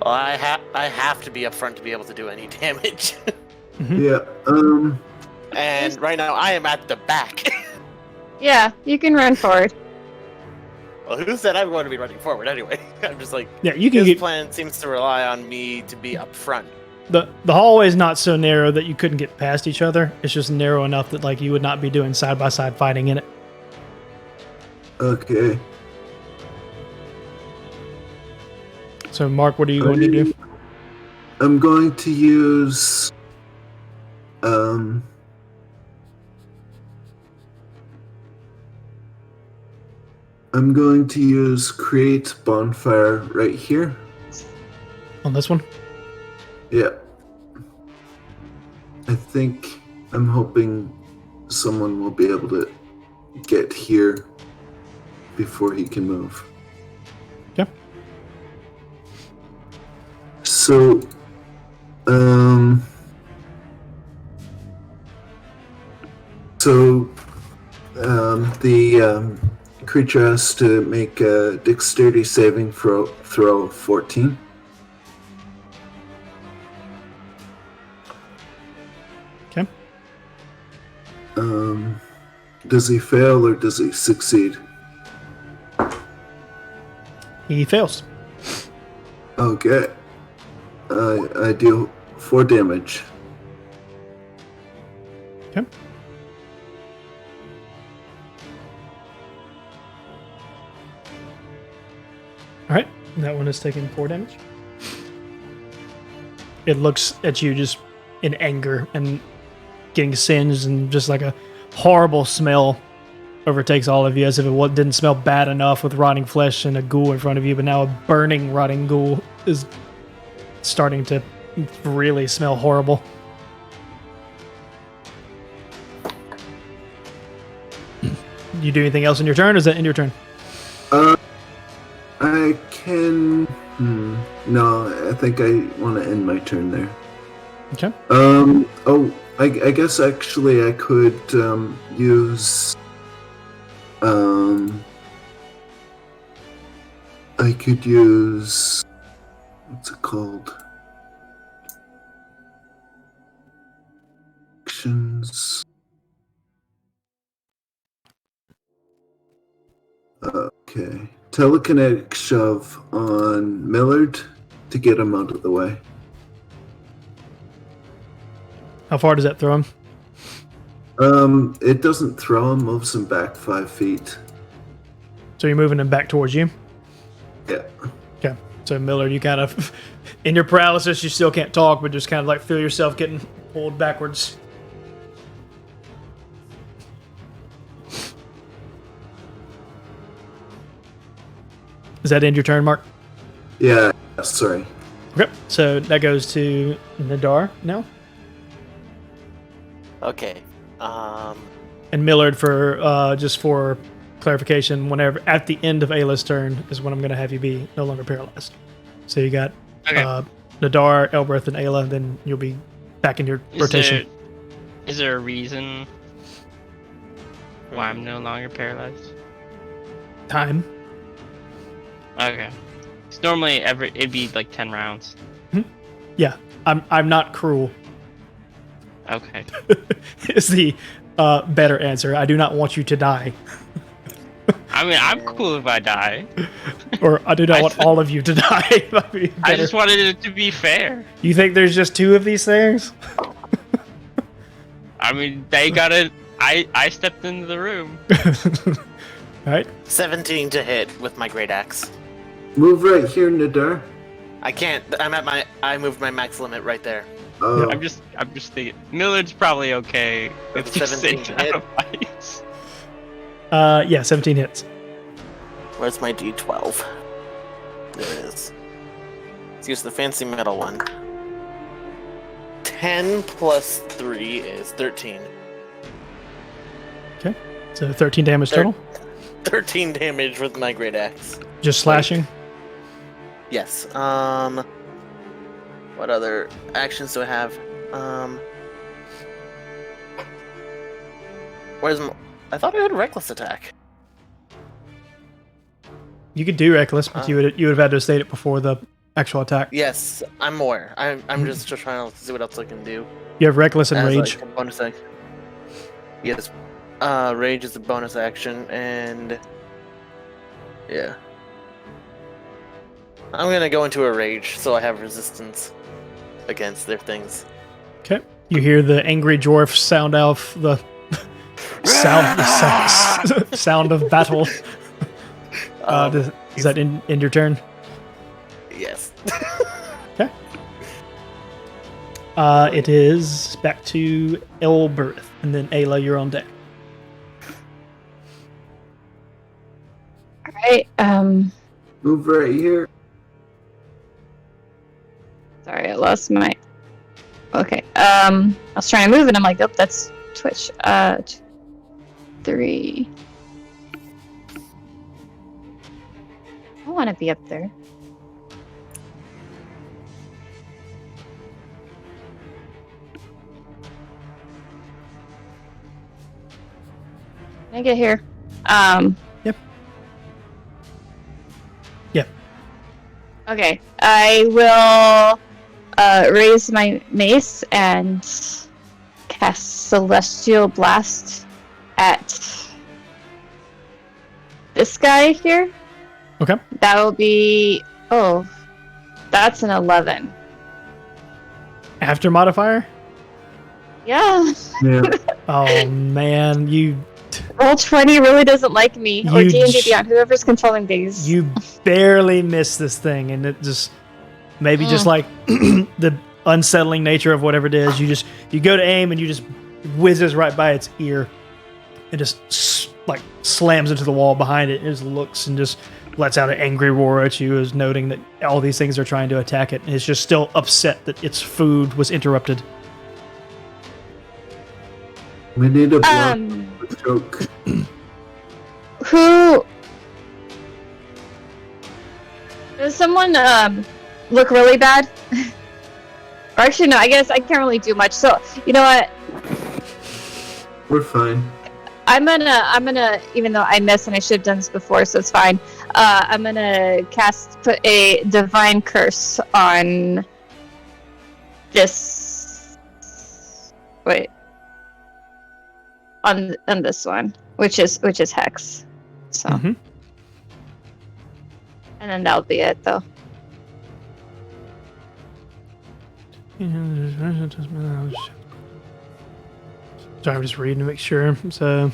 Well, I have to be up front to be able to do any damage. Yeah, And right now, I am at the back. Yeah, you can run forward. Well, who said I'm going to be running forward anyway? I'm just like, Yeah, you can his get plan seems to rely on me to be up front. the hallway is not so narrow that you couldn't get past each other. It's just narrow enough that like you would not be doing side by side fighting in it. okay. So Mark, what are you going to do? I'm going to use I'm going to use create bonfire right here. On this one? Yeah. I'm hoping someone will be able to get here before he can move. Yeah. So, the creature has to make a dexterity saving throw of 14. Okay. Does he fail or does he succeed? He fails. Okay. I deal 4 damage. Okay. All right, that one is taking 4 damage. It looks at you just in anger and getting singed and just like a horrible smell overtakes all of you as if it didn't smell bad enough with rotting flesh and a ghoul in front of you, but now a burning, rotting ghoul is starting to really smell horrible. You do anything else in your turn, or is that in your turn? I can... No, I think I want to end my turn there. Okay. I guess actually I could use... I could use... What's it called? Actions... Okay. Telekinetic shove on Millard to get him out of the way. How far does that throw him? It doesn't throw him, moves him back 5 feet. So you're moving him back towards you? Yeah. Okay. So Millard, you kind of, in your paralysis, you still can't talk, but just kind of like feel yourself getting pulled backwards. Does that end your turn, Mark? Yeah, sorry. Okay, so that goes to Nadar now. Okay. And Millard, for just for clarification, whenever at the end of Ayla's turn is when I'm going to have you be no longer paralyzed. So you got Nadar, Elberth, and Ayla, then you'll be back in your rotation. Is there a reason why I'm no longer paralyzed? Time. Okay. It's normally it'd be like 10 rounds. Yeah, I'm not cruel. Okay. Is the better answer. I do not want you to die. I mean, I'm cool if I die. Or I do not want all of you to die. I just wanted it to be fair. You think there's just 2 of these things? I mean, they got it. I stepped into the room. Right. 17 to hit with my great axe. Move right here, Nadar. I can't. I moved my max limit right there. Oh. I'm just thinking. Millard's probably okay with just 17 sitting hit. out of fights. Yeah, 17 hits. Where's my D12? There it is. Let's use the fancy metal one. 10 plus 3 is 13. Okay. So 13 damage total? 13 damage with my great axe. Just slashing? Yes. What other actions do I have? I thought I had reckless attack. You could do reckless, but you would have had to state it before the actual attack. Yes, I'm more. I'm just trying to see what else I can do. You have reckless and As, rage. like, a bonus action. Yes. Rage is a bonus action, and yeah. I'm gonna go into a rage, so I have resistance against their things. Okay. You hear the angry dwarf sound off the sound of battle. Does that end your turn? Yes. Okay. It is back to Elberth, and then Ayla, you're on deck. Alright, Move right here. sorry, I lost my... Okay, I was trying to move and I'm like, oh, that's Twitch. 3... I want to be up there. Can I get here? Yep. Yep. Okay, I will raise my mace and cast Celestial Blast at this guy here. Okay. That will be... Oh, that's an 11. After modifier? Yeah. Yeah. Oh, man. You Roll20 really doesn't like me. Or D&D Beyond, whoever's controlling these. You barely miss this thing, and it just... Maybe just like the unsettling nature of whatever it is. You go to aim, and you just whizzes right by its ear. It just like slams into the wall behind it and just looks and just lets out an angry roar at you, as noting that all these things are trying to attack it. And it's just still upset that its food was interrupted. We need a block joke. Who? Does someone look really bad? Or actually, no. I guess I can't really do much. So you know what? We're fine. I'm gonna, even though I missed and I should have done this before, so it's fine. I'm gonna put a divine curse on this. Wait. On this one, which is hex. So. Mm-hmm. And then that'll be it, though. Sorry, I'm just reading to make sure. So,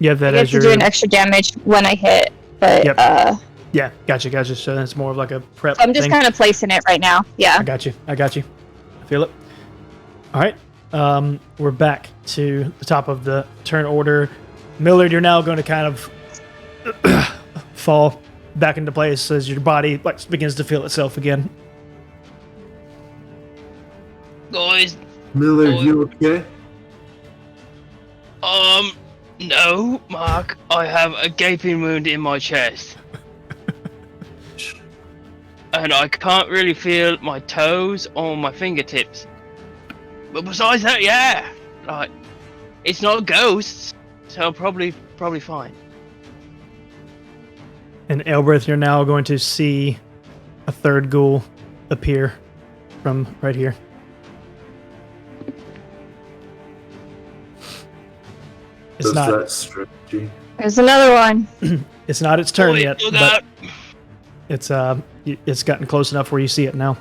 you have that I as get to your do an extra damage when I hit, but Yep. Yeah, gotcha. So that's more of like a prep. I'm just thing. kind of placing it right now. Yeah. I got you. I feel it. All right. We're back to the top of the turn order. Millard, you're now going to kind of fall back into place as your body begins to feel itself again. Guys, Millard, you okay? no, Mark. I have a gaping wound in my chest. And I can't really feel my toes or my fingertips. But besides that, yeah. Like, it's not ghosts, so probably fine. And Elbreth, you're now going to see a third ghoul appear from right here. It's Does not. that strategy? There's another one. It's not its turn Wait, yet, look but out. it's gotten close enough where you see it now.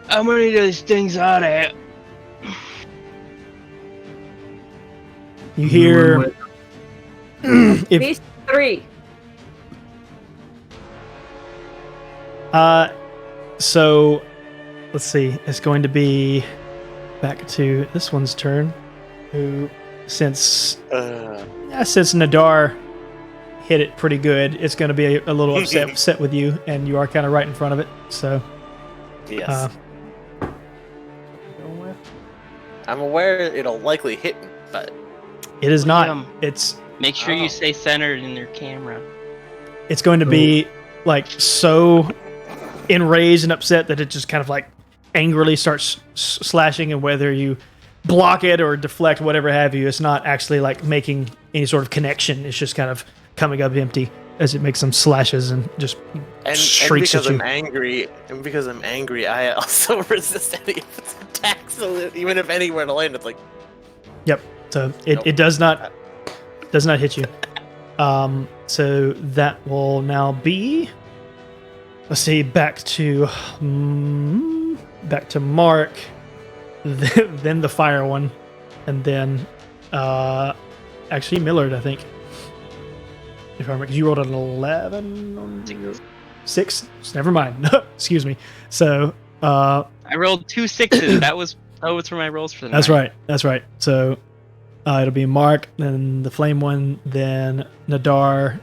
How many of those things are there? You hear. If, Beast 3. So, let's see. It's going to be back to this one's turn. Who, since Nadar hit it pretty good, it's going to be a little upset with you, and you are kind of right in front of it. So, Yes. I'm aware it'll likely hit me, but it is not. William, It's Make sure you stay centered in your camera. it's going to be like so enraged and upset that it just kind of like angrily starts slashing, and whether you block it or deflect, whatever have you, it's not actually like making any sort of connection. It's just kind of coming up empty as it makes some slashes and just shrieks because at you. because I'm angry, I also resist any of its attacks. So even if anywhere to land, it's like Yep. So it does not hit you. So that will now be, let's see, back to Mark, then the fire one, and then actually Millard, I think. If I remember, 'cause you rolled an 11 on your 6. Never mind. Excuse me. So I rolled 2 6s. That was for my rolls for the that's night. right. So it'll be Mark, then the flame one, then Nadar,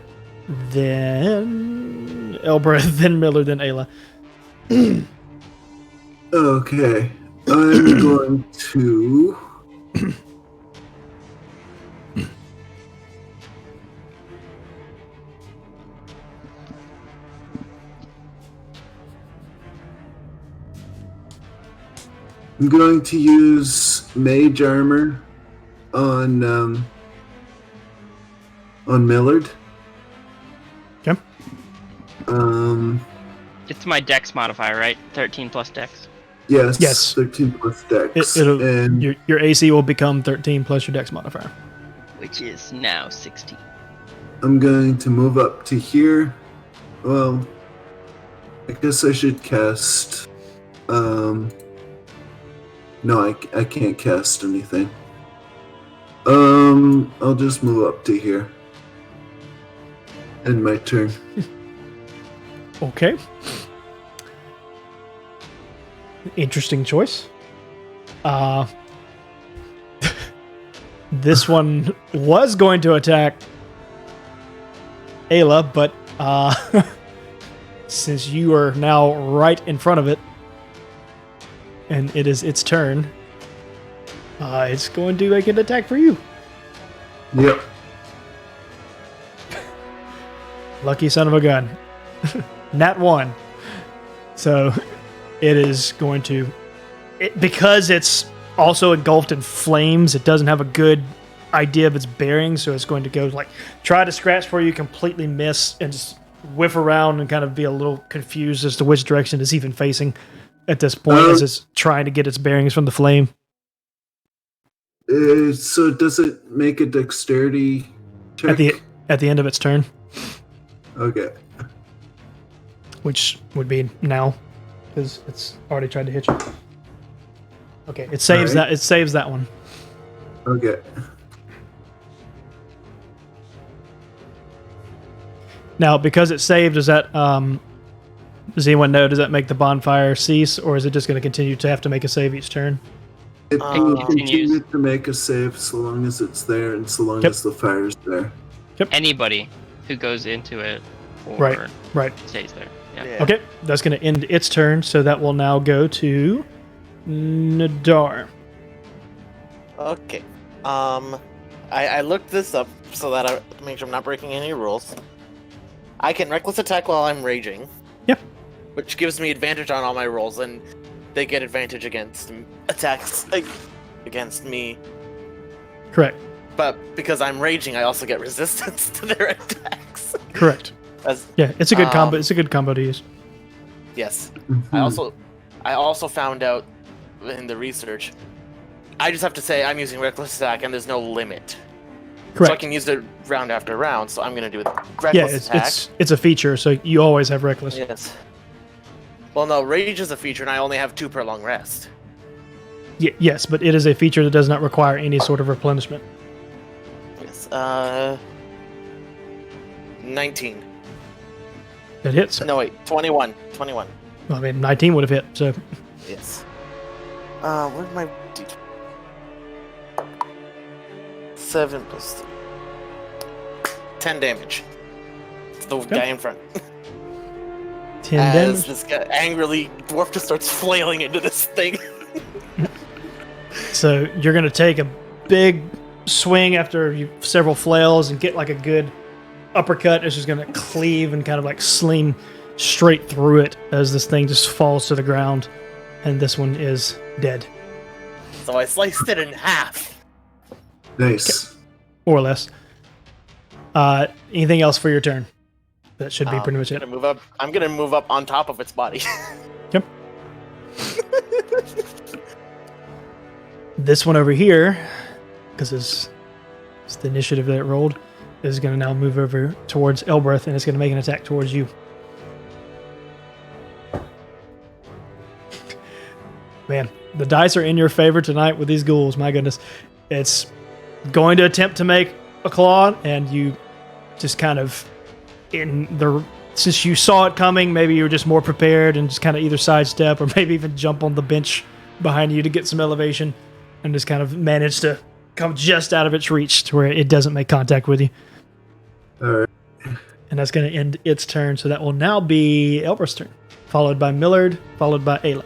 then Elbreth, then Millard, then Ayla. Okay. I'm going to. I'm going to use mage armor on Millard. Okay. It's my dex modifier, right? 13 plus dex. Yes. 13 plus dex. And your AC will become 13 plus your dex modifier. Which is now 16. I'm going to move up to here. Well, I guess I should cast. No, I can't cast anything. I'll just move up to here. End my turn. Okay. Interesting choice. This one was going to attack Ayla, but since you are now right in front of it, and it is its turn, it's going to make an attack for you. Yep. Lucky son of a gun. Nat 1. So it is going to... because it's also engulfed in flames, it doesn't have a good idea of its bearings, so it's going to go like try to scratch for you, completely miss, and just whiff around and kind of be a little confused as to which direction it's even facing at this point as it's trying to get its bearings from the flame. So does it make a dexterity check? At the end of its turn. Okay. Which would be now, because it's already tried to hit you. Okay, it saves that. It saves that one. Okay. Now, because it saved, does that does anyone know? Does that make the bonfire cease, or is it just going to continue to have to make a save each turn? It will continue to make a save so long as it's there and so long as the fire's there. Yep. Anybody who goes into it or stays there. Yeah. Okay, that's going to end its turn, so that will now go to Nadar. Okay. I looked this up so that I make sure I'm not breaking any rules. I can reckless attack while I'm raging. Yep. Which gives me advantage on all my rolls, and they get advantage against attacks against me. Correct. But because I'm raging, I also get resistance to their attacks. Correct. It's a good combo. It's a good combo to use. Yes. I also found out in the research, I just have to say I'm using reckless attack, and there's no limit. Correct. So I can use it round after round. So I'm going to do reckless attack. It's a feature, so you always have reckless. Yes. Well, no, rage is a feature, and I only have 2 per long rest. Yes, but it is a feature that does not require any sort of replenishment. Yes. 19. That hits. No, wait, 21. 21. Well, I mean, 19 would have hit, so... Yes. Where's my... 7 plus 3. 10 damage. It's the guy in front. 10 damage? This guy angrily, Dwarf just starts flailing into this thing. So you're going to take a big swing after several flails and get like a good uppercut. It's just going to cleave and kind of like sling straight through it as this thing just falls to the ground. And this one is dead. So I sliced it in half. Nice. Okay. More or less. Anything else for your turn? That should be pretty much it. I'm gonna move up on top of its body. Yep. This one over here, because it's the initiative that it rolled, is going to now move over towards Elbreth, and it's going to make an attack towards you. Man, the dice are in your favor tonight with these ghouls. My goodness. It's going to attempt to make a claw, and you just kind of, since you saw it coming, maybe you were just more prepared and just kind of either sidestep or maybe even jump on the bench behind you to get some elevation and just kind of manage to come just out of its reach to where it doesn't make contact with you. All right. And that's going to end its turn, so that will now be Elber's turn, followed by Millard, followed by Ayla.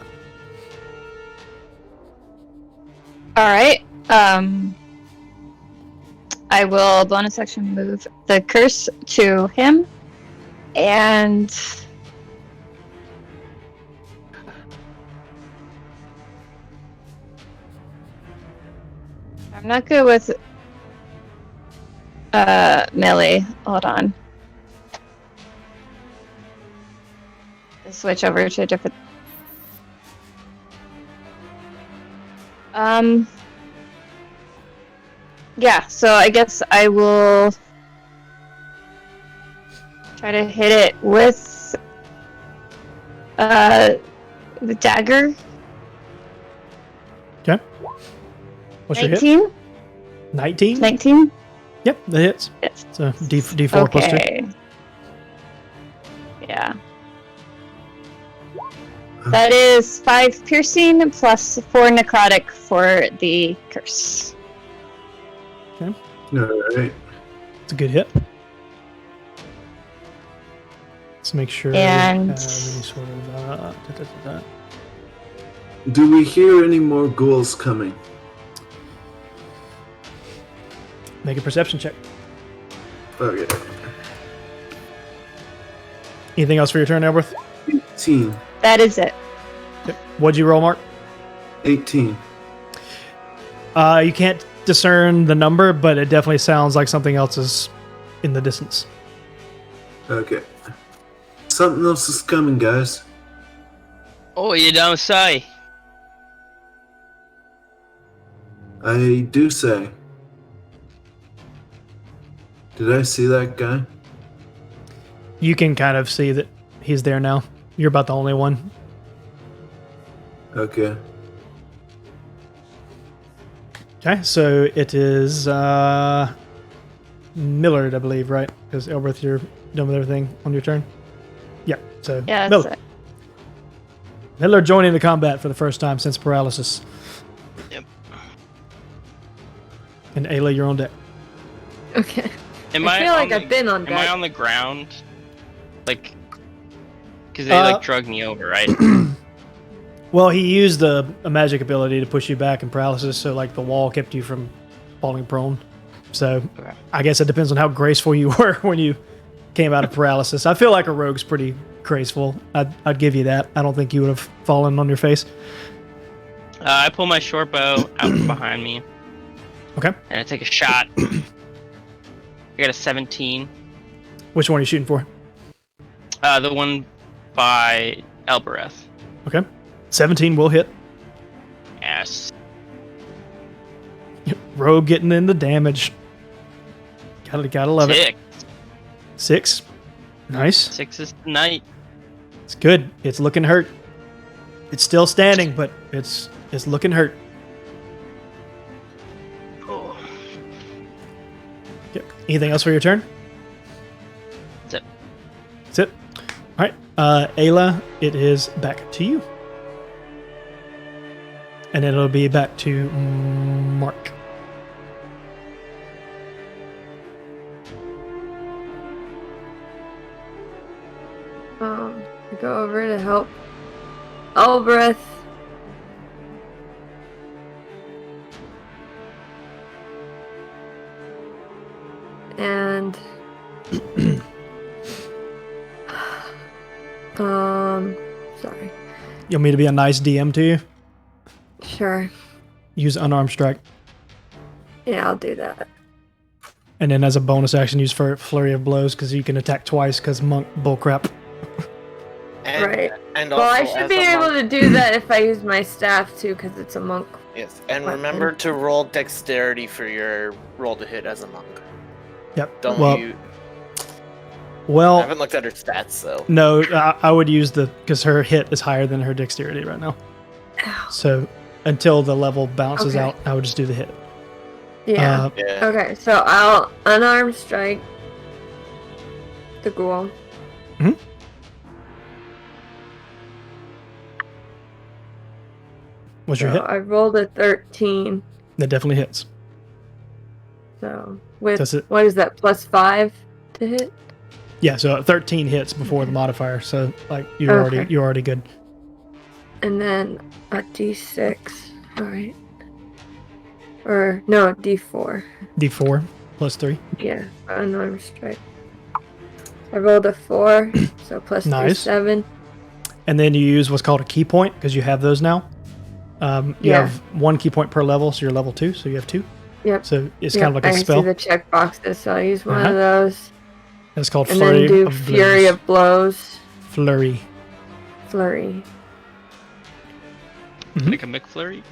Alright, I will bonus action move the curse to him, and I'm not good with melee. Hold on. Switch over to a different. Yeah, so I guess I will try to hit it with the dagger. Okay. What's your hit? 19? 19? 19? Yep, that hits. Yes. So D4 plus 2. Yeah. That is 5 piercing plus 4 necrotic for the curse. All right. It's a good hit. Let's make sure And- we have any sort of... Do we hear any more ghouls coming? Make a perception check. Okay. Anything else for your turn, Elberth? 18. That is it. Yep. What'd you roll, Mark? 18. You can't discern the number, but it definitely sounds like something else is in the distance. Okay. Something else is coming, guys. Oh, you don't say. I do say. Did I see that guy? You can kind of see that he's there now. You're about the only one. Okay. Okay, so it is Millard, I believe, right? Because Elberth, you're done with everything on your turn? Yeah, so Yeah, that's Millard. it. Millard joining the combat for the first time since paralysis. Yep. And Ayla, you're on deck. Okay. Am I feel like on I've been on Am I deck. on the ground? Like, because they like drug me over, right? Well, he used a magic ability to push you back in paralysis, so like the wall kept you from falling prone. So Okay. I guess it depends on how graceful you were when you came out of paralysis. I feel like a rogue's pretty graceful. I'd give you that. I don't think you would have fallen on your face. I pull my short bow out from behind me, Okay. and I take a shot. I got a 17. Which one are you shooting for? The one by Elbereth. Okay. 17 will hit. Yes. Rogue getting in the damage. Gotta love it. 6. Nice. 6 is the night. It's good. It's looking hurt. It's still standing, but it's looking hurt. Oh. Yep. Anything else for your turn? That's it. That's it. All right. Ayla, it is back to you. And then it'll be back to Mark. I go over to help Albrecht. And sorry. You want me to be a nice DM to you? Sure. Use unarmed strike. Yeah, I'll do that. And then as a bonus action, use flurry of blows because you can attack twice because monk bullcrap. And, Right. And Well, also, I should as be a able monk- to do that if I use my staff too, because it's a monk. Yes, and weapon. remember to roll dexterity for your roll to hit as a monk. Yep. Don't well, you? I well, haven't looked at her stats, so. no, I would use because her hit is higher than her dexterity right now. Ow. So until the level balances Okay. out, I would just do the hit. Yeah. Yeah. Okay, so I'll unarmed strike the ghoul. What's your So hit? I rolled a 13. That definitely hits. So with Does it- what is that, +5 to hit? Yeah, so 13 hits before the modifier. So like you're Okay. already good. And then a D6. Alright. Or no, D4. D4 plus 3. Yeah, unarmed strike. I rolled a 4, so plus Nice. 7. And then you use what's called a key point because you have those now. You Yeah. have 1 key point per level, so you're level 2, so you have 2. Yep. So it's Yep, kind of like a I spell. see the check boxes, so I use one Uh-huh. of those. It's called And Flurry then do of Fury Blows. of Blows. Flurry. Flurry. Mhm. Like a McFlurry.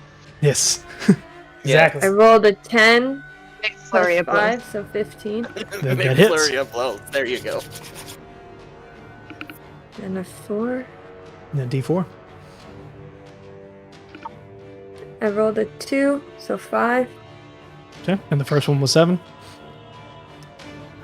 Yes. Yeah. exactly. I rolled a 10 Big plus flurry of blows. 5, so 15. That Big hits. flurry of blows. There you go. And a 4. And then D4. I rolled a 2, so 5. Okay. And the first one was 7.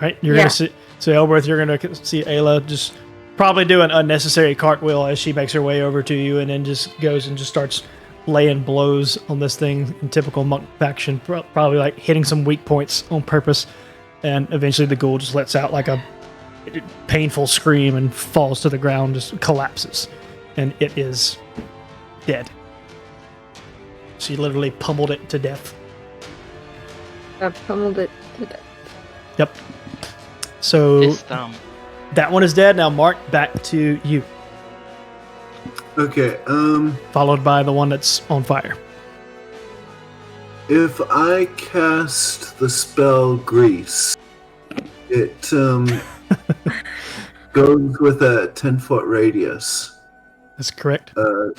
Right. You're Yeah. gonna see. So Elberth, you're gonna see Ayla just probably do an unnecessary cartwheel as she makes her way over to you, and then just goes and just starts laying blows on this thing in typical monk faction, probably like hitting some weak points on purpose, and eventually the ghoul just lets out like a painful scream and falls to the ground, just collapses, and it is dead. She literally pummeled it to death. I pummeled it to death. Yep. So This thumb. that one is dead. Now, Mark, back to you. Okay, Followed by the one that's on fire. if I cast the spell Grease, it goes with a 10-foot radius. That's correct. You're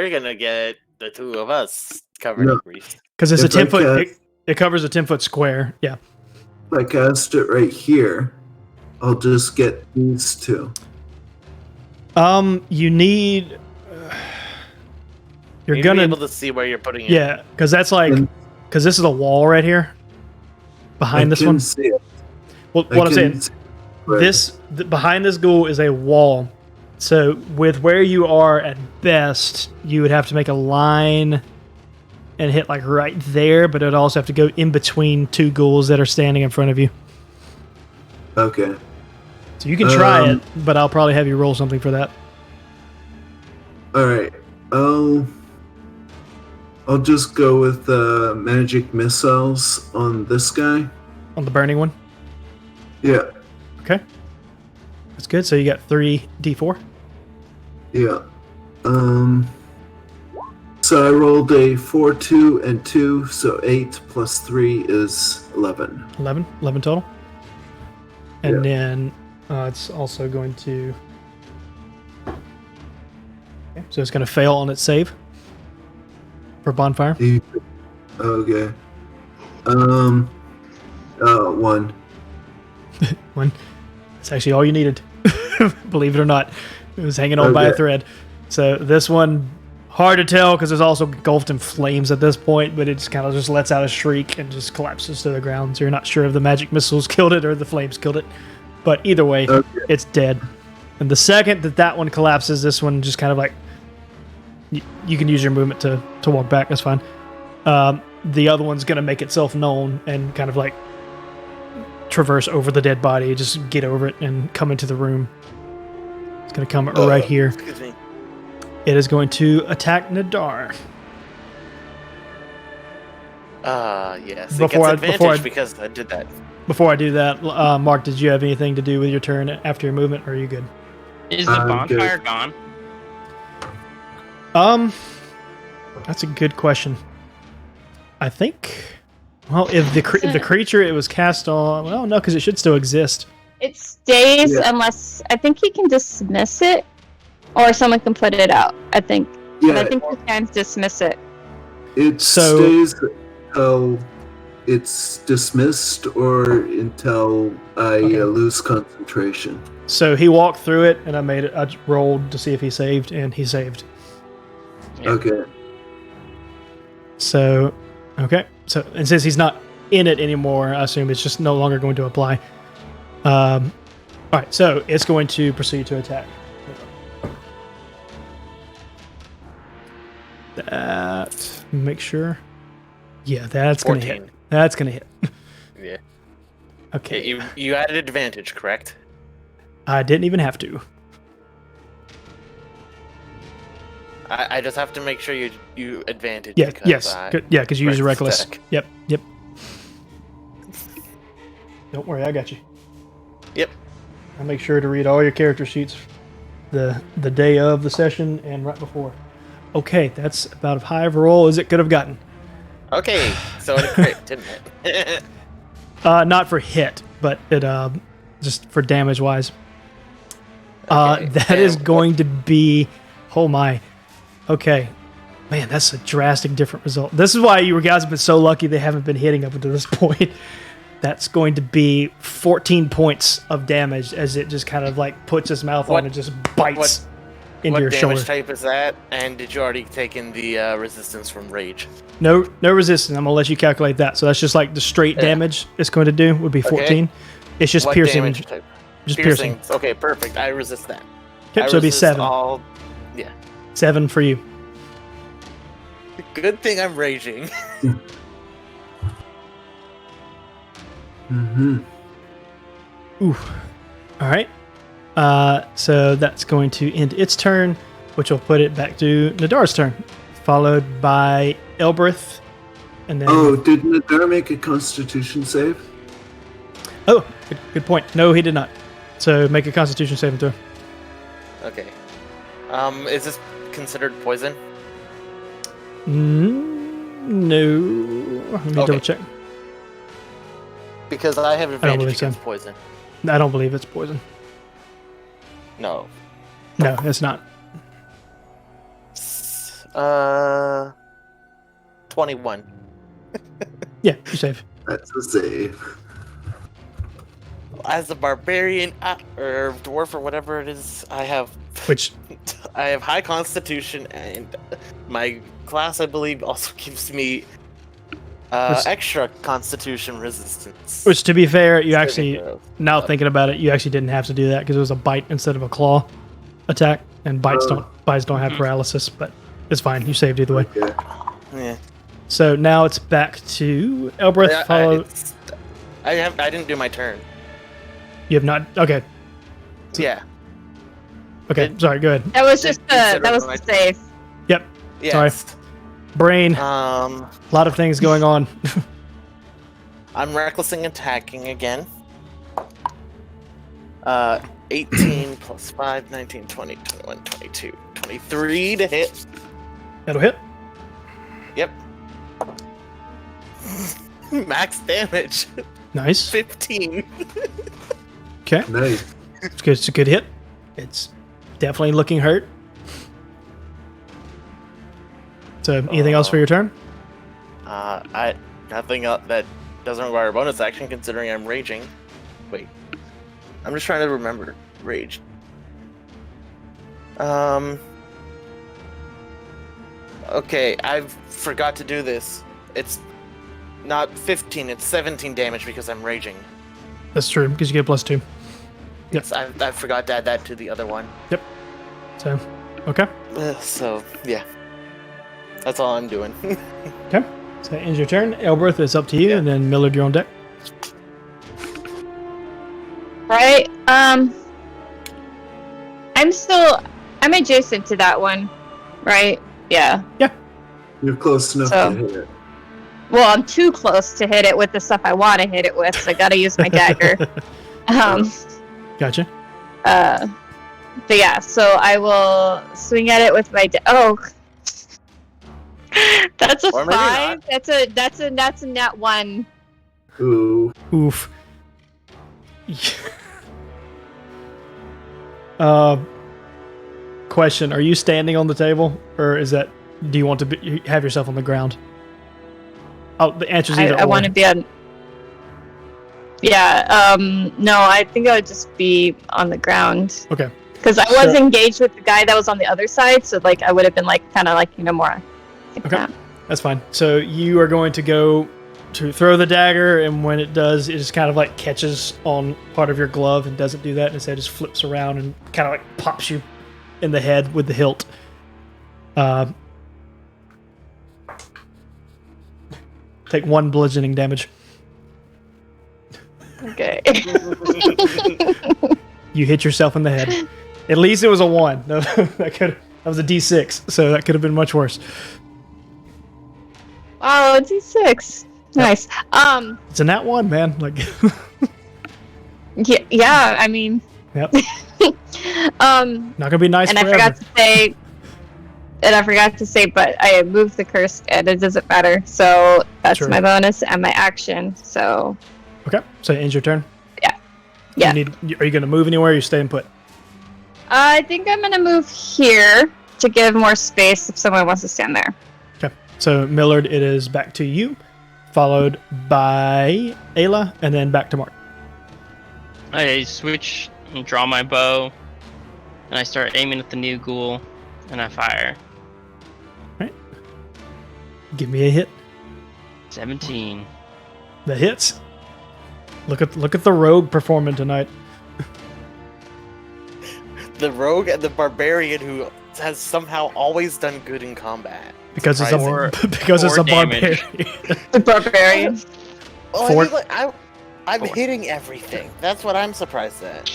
gonna get the two of us covered in grease. Because it's If a I 10-foot. cast- It covers a 10-foot square. Yeah. If I cast it right here, I'll just get these two. You need. You're You'd gonna be able to see where you're putting it. Yeah, because that's like And- because this is a wall right here behind I this can one. see it. Well, I what I'm can saying, see it. behind this ghoul is a wall. So with where you are at best, you would have to make a line and hit like right there, but it would also have to go in between two ghouls that are standing in front of you. Okay. So you can try it, but I'll probably have you roll something for that. All right. I'll just go with magic missiles on this guy. On the burning one. Yeah. Okay. That's good. So you got 3d4. Yeah. So I rolled a 4, 2, and 2, so 8 plus 3 is 11. 11 total. And Yeah. then it's also going to... Okay, so it's going to fail on its save for bonfire. Okay. 1. One. It's actually all you needed. Believe it or not. It was hanging on by a Okay. thread. So this one, hard to tell because it's also engulfed in flames at this point, but it just kind of just lets out a shriek and just collapses to the ground. So you're not sure if the magic missiles killed it or the flames killed it. But either way, Okay. it's dead. And the second that one collapses, this one just kind of like... You can use your movement to walk back. That's fine. The other one's going to make itself known and kind of like traverse over the dead body, just get over it and come into the room. It's going to come right here. Excuse me. It is going to attack Nadar. Yes. Before it gets advantage because I did that. Before I do that, Mark, did you have anything to do with your turn after your movement, or are you good? Is the bonfire gone? That's a good question. I think... Well, if the creature it was cast on... Well, no, because it should still exist. It stays Yeah. unless I think you can dismiss it, or someone can put it out. I think. But I Yeah, think you can dismiss it. it stays until it's dismissed or until I lose concentration. So he walked through it, and I rolled to see if he saved, and he saved. Yeah. Okay. So, okay. So, and since he's not in it anymore, I assume it's just no longer going to apply. All right, so it's going to proceed to attack. That, make sure. Yeah, that's going to hit. 14. That's going to hit. Yeah. Okay. You added advantage, correct? I didn't even have to. I just have to make sure you advantage. Yeah, because yes. Good. Yeah, because you use a Reckless reckless. attack. Yep. Don't worry, I got you. Yep. I'll make sure to read all your character sheets the day of the session and right before. Okay, that's about as high of a roll as it could have gotten. Okay, so it crit, didn't it? Not for hit, but it just for damage wise. Okay, That is and going to be... Oh my. Okay. Man, that's a drastic different result. This is why you guys have been so lucky they haven't been hitting up until this point. That's going to be 14 points of damage as it just kind of like puts its mouth on and just bites into your What shoulder. damage type is that? And did you already take in the resistance from rage? No resistance. I'm going to let you calculate that. So that's just like the straight Yeah. damage it's going to do would be 14. Okay. It's just What piercing. damage type? Just piercing. Okay, perfect. I resist that. Yep, I so it'd be resist 7. All... Yeah. 7 for you. Good thing I'm raging. Mm-hmm. Ooh. All right. So that's going to end its turn, which will put it back to Nadar's turn, followed by Elbrith, and then. Oh, did Nadar make a Constitution save? Oh, good point. No, he did not. So make a Constitution saving throw. Okay. Is this considered poison? No. Let me double check. Because I have advantage believe so. against poison. I don't believe it's poison. No. No, it's not. 21. Yeah, you save. That's a save. As a barbarian or dwarf or whatever it is, I have high constitution, and my class, I believe, also gives me extra constitution resistance. Which, to be fair, you actually, now thinking about it, you actually didn't have to do that because it was a bite instead of a claw attack, and bites don't have paralysis, but it's fine. You saved either way. Okay. Yeah. So now it's back to Elbrith. I didn't do my turn. You have not. Okay. Yeah. Okay. Sorry. Go ahead. That was just the save. Yep. Yes. Sorry. Brain. A lot of things going on. I'm recklessing attacking again. 18 plus 5, 19, 20, 21, 22, 23 to hit. That'll hit. Yep. Max damage. Nice. 15. Okay. Nice. It's good. It's a good hit. It's definitely looking hurt. So, anything else for your turn? Nothing else that doesn't require a bonus action, considering I'm raging. Wait, I'm just trying to remember rage. Okay, I forgot to do this. It's not 15, it's 17 damage because I'm raging. That's true, because you get +2. Yep. Yes, I forgot to add that to the other one. Yep. So, okay. So, yeah. That's all I'm doing. Okay. So that ends your turn. Elbrith, it's up to you, and then Millard, you're on deck. Right. I'm adjacent to that one. Right? Yeah. Yeah. You're close enough to hit it. Well, I'm too close to hit it with the stuff I want to hit it with, so I gotta use my dagger. Gotcha. But yeah, so I will swing at it with my that's a 5. That's a nat 1. Ooh. Oof. Question: are you standing on the table, or is that? Do you want to have yourself on the ground? Oh, the answer's either or. I want to be on. Yeah. No, I think I would just be on the ground. Okay. Because I was engaged with the guy that was on the other side, so like I would have been like kind of like more. Like okay. That's fine. So you are going to go to throw the dagger, and when it does, it just kind of like catches on part of your glove and doesn't do that. Instead, it just flips around and kind of like pops you in the head with the hilt. Take 1 bludgeoning damage. Okay. You hit yourself in the head. At least it was a 1. No, that was a D6, so that could have been much worse. Oh, D6. Nice. It's a nat 1, man. Like. Yeah. I mean. Yep. Not gonna be nice. And forever. I forgot to say, but I moved the curse, and it doesn't matter. So that's my bonus and my action. So. Okay. So it ends your turn. Yeah. Are you gonna move anywhere? Or are you staying put? I think I'm gonna move here to give more space if someone wants to stand there. Okay. So Millard, it is back to you, followed by Ayla, and then back to Mark. I switch and draw my bow, and I start aiming at the new ghoul, and I fire. Right. Give me a hit. 17. That hits. Look at the rogue performing tonight. The rogue and the barbarian who has somehow always done good in combat. Because it's Four a damage. barbarian. The barbarian. Well, Four- I mean, like, I'm Four. hitting everything. That's what I'm surprised at.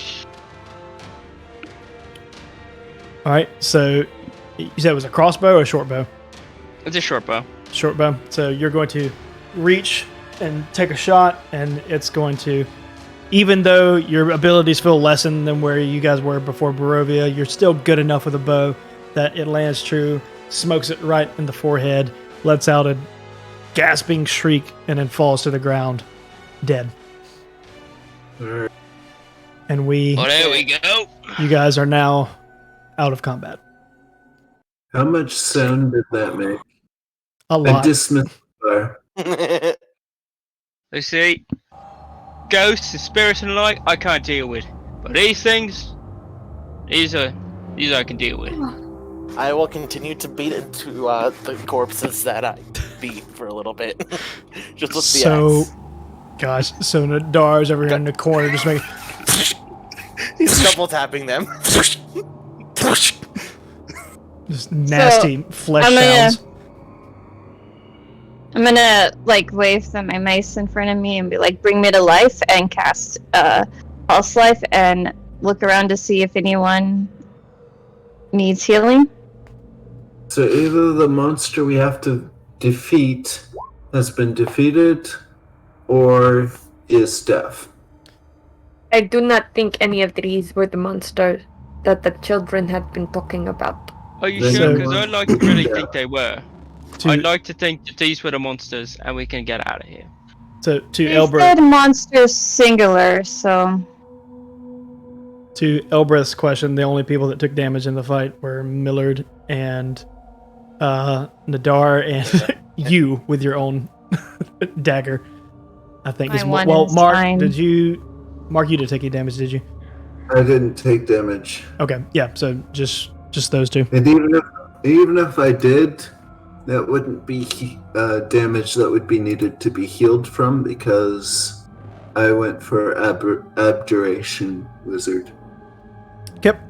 All right, so you said it was a crossbow or a short bow? It's a short bow. Short bow. So you're going to reach and take a shot, and it's going to, even though your abilities feel lessened than where you guys were before Barovia, you're still good enough with a bow that it lands true, smokes it right in the forehead, lets out a gasping shriek, and then falls to the ground, dead. Alright. And we, Oh, there we go. you guys are now out of combat. How much sound did that make? A I lot. dismissed fire. Let's see. Ghosts and spirits and the like, I can't deal with. But these things, these I can deal with. I will continue to beat into the corpses that I beat for a little bit. Just with the axe. Gosh, so Nadar's over here in the corner just making... He's double tapping them. Just nasty flesh I'm gonna- sounds. I'm gonna like wave my mace in front of me and be like, "Bring me to life," and cast pulse life and look around to see if anyone needs healing. So either the monster we have to defeat has been defeated, or is deaf. I do not think any of these were the monsters that the children had been talking about. Are you Then sure? you Because I want- like to really think they were. To, I'd like to think that these were the monsters, and we can get out of here. to They Elbreth, said monster singular, so to Elbreth's question, the only people that took damage in the fight were Millard and Nadar and you with your own dagger. I think. My Is one well, is Mark, fine. Mark, you didn't take any damage, did you? I didn't take damage. Okay, yeah. So just those two. And even if I did, that wouldn't be damage that would be needed to be healed from, because I went for Abjuration Wizard. Yep.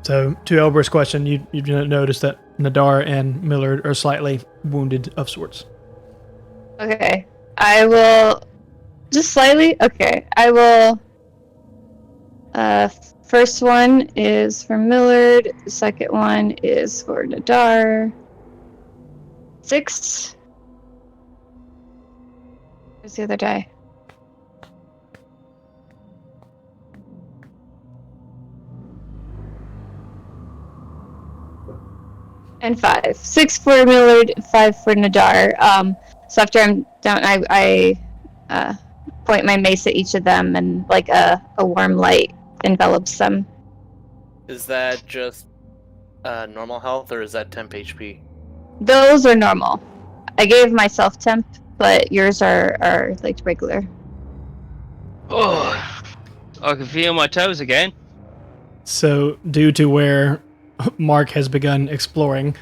So to Elbreth's question, you notice that Nadar and Millard are slightly wounded of sorts. okay. I will just slightly. Okay, I will. First one is for Millard. The second one is for Nadar. 6. Where's the other die? And 5. 6 for Millard, 5 for Nadar. So after I'm done, I point my mace at each of them, and like a warm light envelops them. Is that just normal health, or is that temp HP? Those are normal. I gave myself temp, but yours are like regular. Oh, I can feel my toes again. So due to where Mark has begun exploring,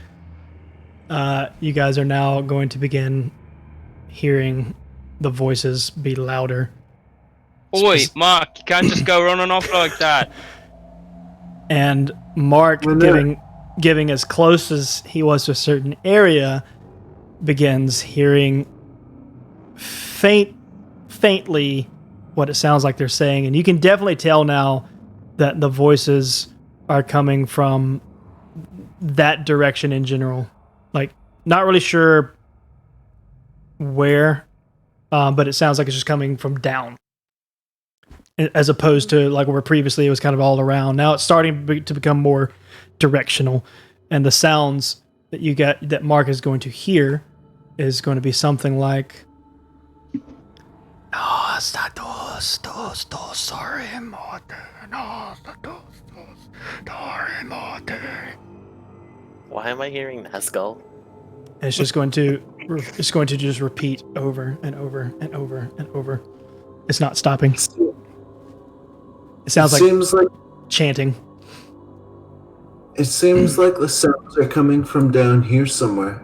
you guys are now going to begin hearing the voices be louder. Oi, Mark, you can't just go running off like that. And Mark, Well, no. giving as close as he was to a certain area, begins hearing faintly what it sounds like they're saying. And you can definitely tell now that the voices are coming from that direction in general. Like, not really sure where, but it sounds like it's just coming from down, as opposed to like where previously it was kind of all around. Now it's starting to become more directional, and the sounds that Mark is going to hear is going to be something like, Why am I hearing Nazgul? and it's just going to just repeat over and over and over and over. It's not stopping. It sounds like seems like chanting. it seems like the sounds are coming from down here somewhere.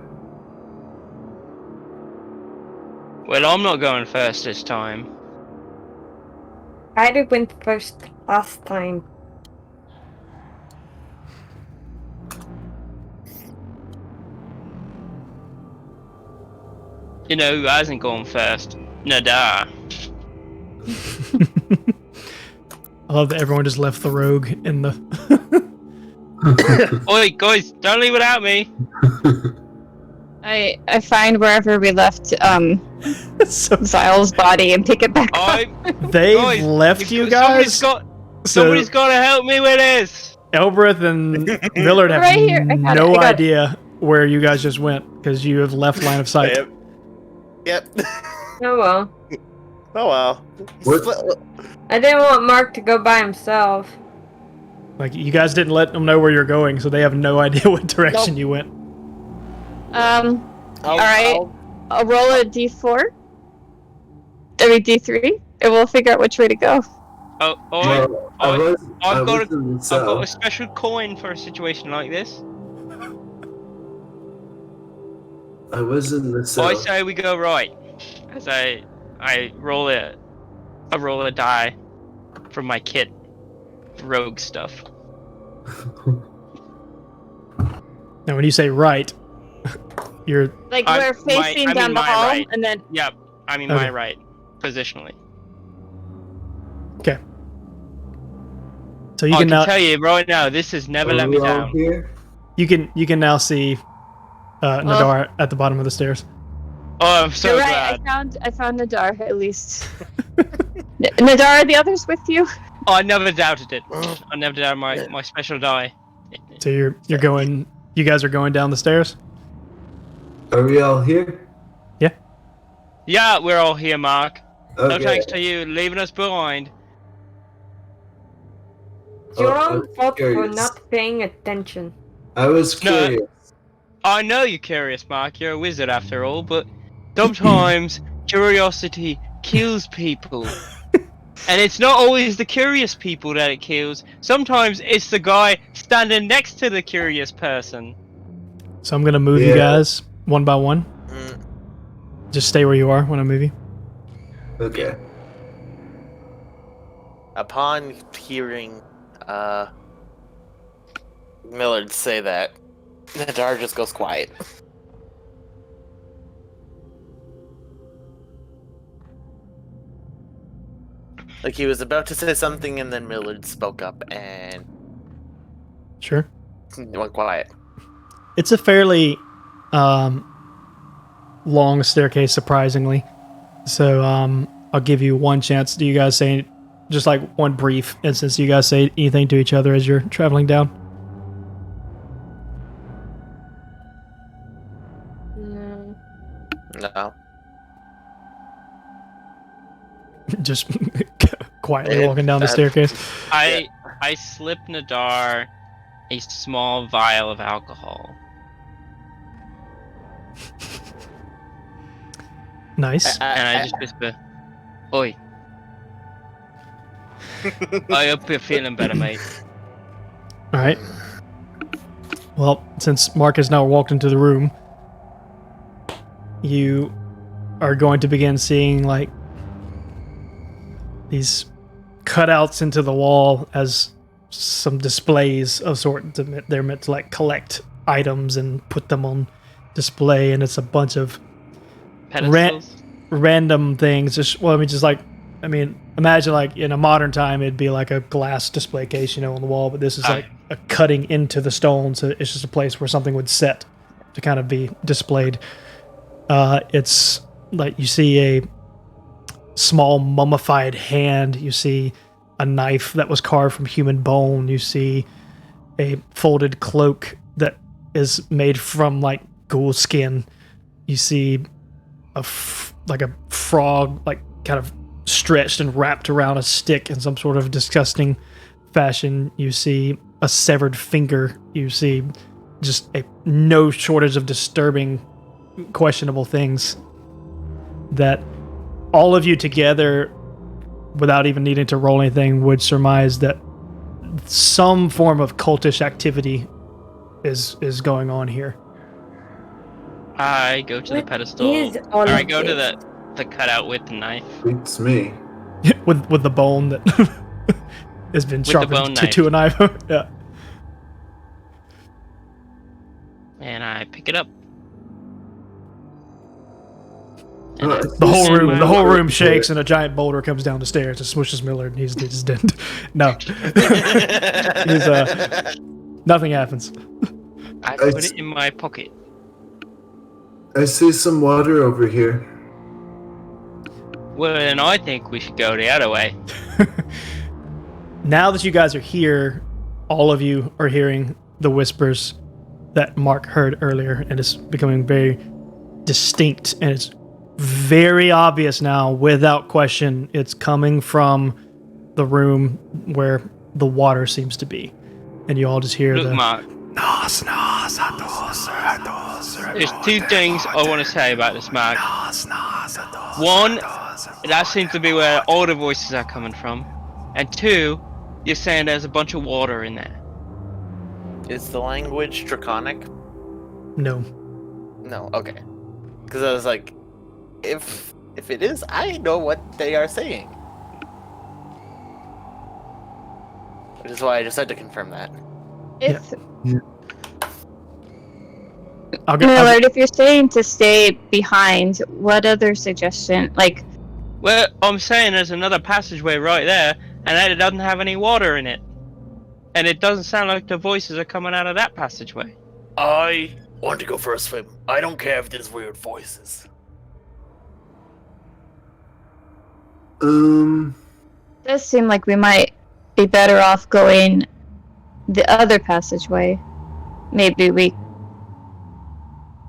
Well, I'm not going first this time. I went first last time. You know who hasn't gone first? Nadar. I love that everyone just left the rogue in the. Oi, guys, don't leave without me. I find wherever we left so Zahel's body and pick it back up. they left you guys. Somebody's got to help me with this. Elbreth and Millard have Right here. I got no it. idea where you guys just went because you have left line of sight. Yep. Oh well. Oh well. I didn't want Mark to go by himself. Like, you guys didn't let them know where you're going, so they have no idea what direction you went. Alright. I'll roll a d4. D3, and we'll figure out which way to go. I've got a special coin for a situation like this. I was in the cell. I say we go right, as I roll a die from my kit, rogue stuff. Now, when you say right, you're Like, we're facing down the hall, right. and then... Yep, I mean Okay. my right, positionally. okay. So you I can now tell you right now, this has never let me Are we all down. here? you can now see Nadar at the bottom of the stairs. Oh, I'm so You're right, glad. I found Nadar, at least. Nadar, are the others with you? Oh, I never doubted it. I never doubted my special die. So you're going. You guys are going down the stairs. Are we all here? Yeah, we're all here, Mark. No Okay. thanks to you leaving us behind. It's your Oh, own I'm fault for curious. not paying attention. I was No. curious. I know you're curious, Mark. You're a wizard after all, but sometimes curiosity kills people. And it's not always the curious people that it kills. Sometimes it's the guy standing next to the curious person. So I'm gonna move you Yeah. guys one by one. Mm, Just stay where you are when I move you. Okay. upon hearing Millard say that, Nadar just goes quiet. Like he was about to say something, and then Millard spoke up and Sure. went quiet. It's a fairly long staircase, surprisingly. So I'll give you one chance. Do you guys say just like one brief instance? Do you guys say anything to each other as you're traveling down? No. Just quietly Yeah, walking down the that- staircase. I slip Nadar a small vial of alcohol. Nice. And I just whisper, "Oi. I hope you're feeling better, mate." All right. Well, since Mark has now walked into the room, you are going to begin seeing like these cutouts into the wall as some displays of sort. They're meant to like collect items and put them on display, and it's a bunch of Pedestals. random things. Imagine like in a modern time it'd be like a glass display case, on the wall, but this is like a cutting into the stone, so it's just a place where something would set to kind of be displayed. It's like you see a small mummified hand, you see a knife that was carved from human bone, you see a folded cloak that is made from like ghoul skin, you see a frog like kind of stretched and wrapped around a stick in some sort of disgusting fashion. You see a severed finger. You see just no shortage of disturbing, questionable things that all of you together, without even needing to roll anything, would surmise that some form of cultish activity is going on here. I go to the What pedestal. is all Or I of go to this? the cutout with the knife. It's me. with the bone that has been the sharpened bone to a knife. Yeah. And I pick it up. The whole room shakes, and a giant boulder comes down the stairs and smushes Millard, and he's dead. No, nothing happens. I put it in my pocket. I see some water over here. Well, then I think we should go the other way. Now that you guys are here, all of you are hearing the whispers that Mark heard earlier, and it's becoming very distinct, and it's very obvious now, without question. It's coming from the room where the water seems to be, and you all just hear Look, Mark. There's two things I want to say about this, Mark. One, that seems to be where all the voices are coming from, and two, you're saying there's a bunch of water in there. Is the language draconic? No. No, okay. Because I was like, if it is, I know what they are saying. Which is why I just had to confirm that. If Millard, if you're saying to stay behind, what other suggestion? Like, well, I'm saying there's another passageway right there, and it doesn't have any water in it. And it doesn't sound like the voices are coming out of that passageway. I want to go for a swim. I don't care if there's weird voices. it does seem like we might be better off going the other passageway. Maybe we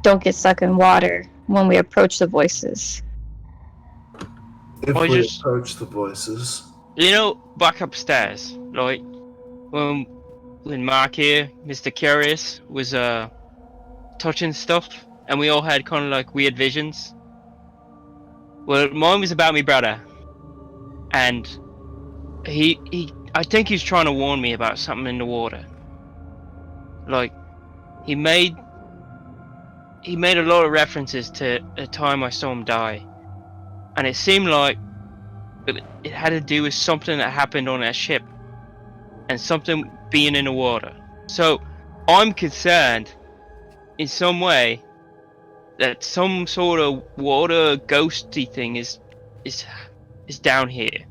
don't get stuck in water when we approach the voices. If we approach the voices. You know, back upstairs, like, when Mark here, Mr. Curious, was touching stuff, and we all had kind of like weird visions. Well, mine was about my brother, and I think he's trying to warn me about something in the water. Like, he made a lot of references to the time I saw him die, and it seemed like it had to do with something that happened on that ship, and something being in the water. So I'm concerned in some way that some sort of water ghosty thing is down here.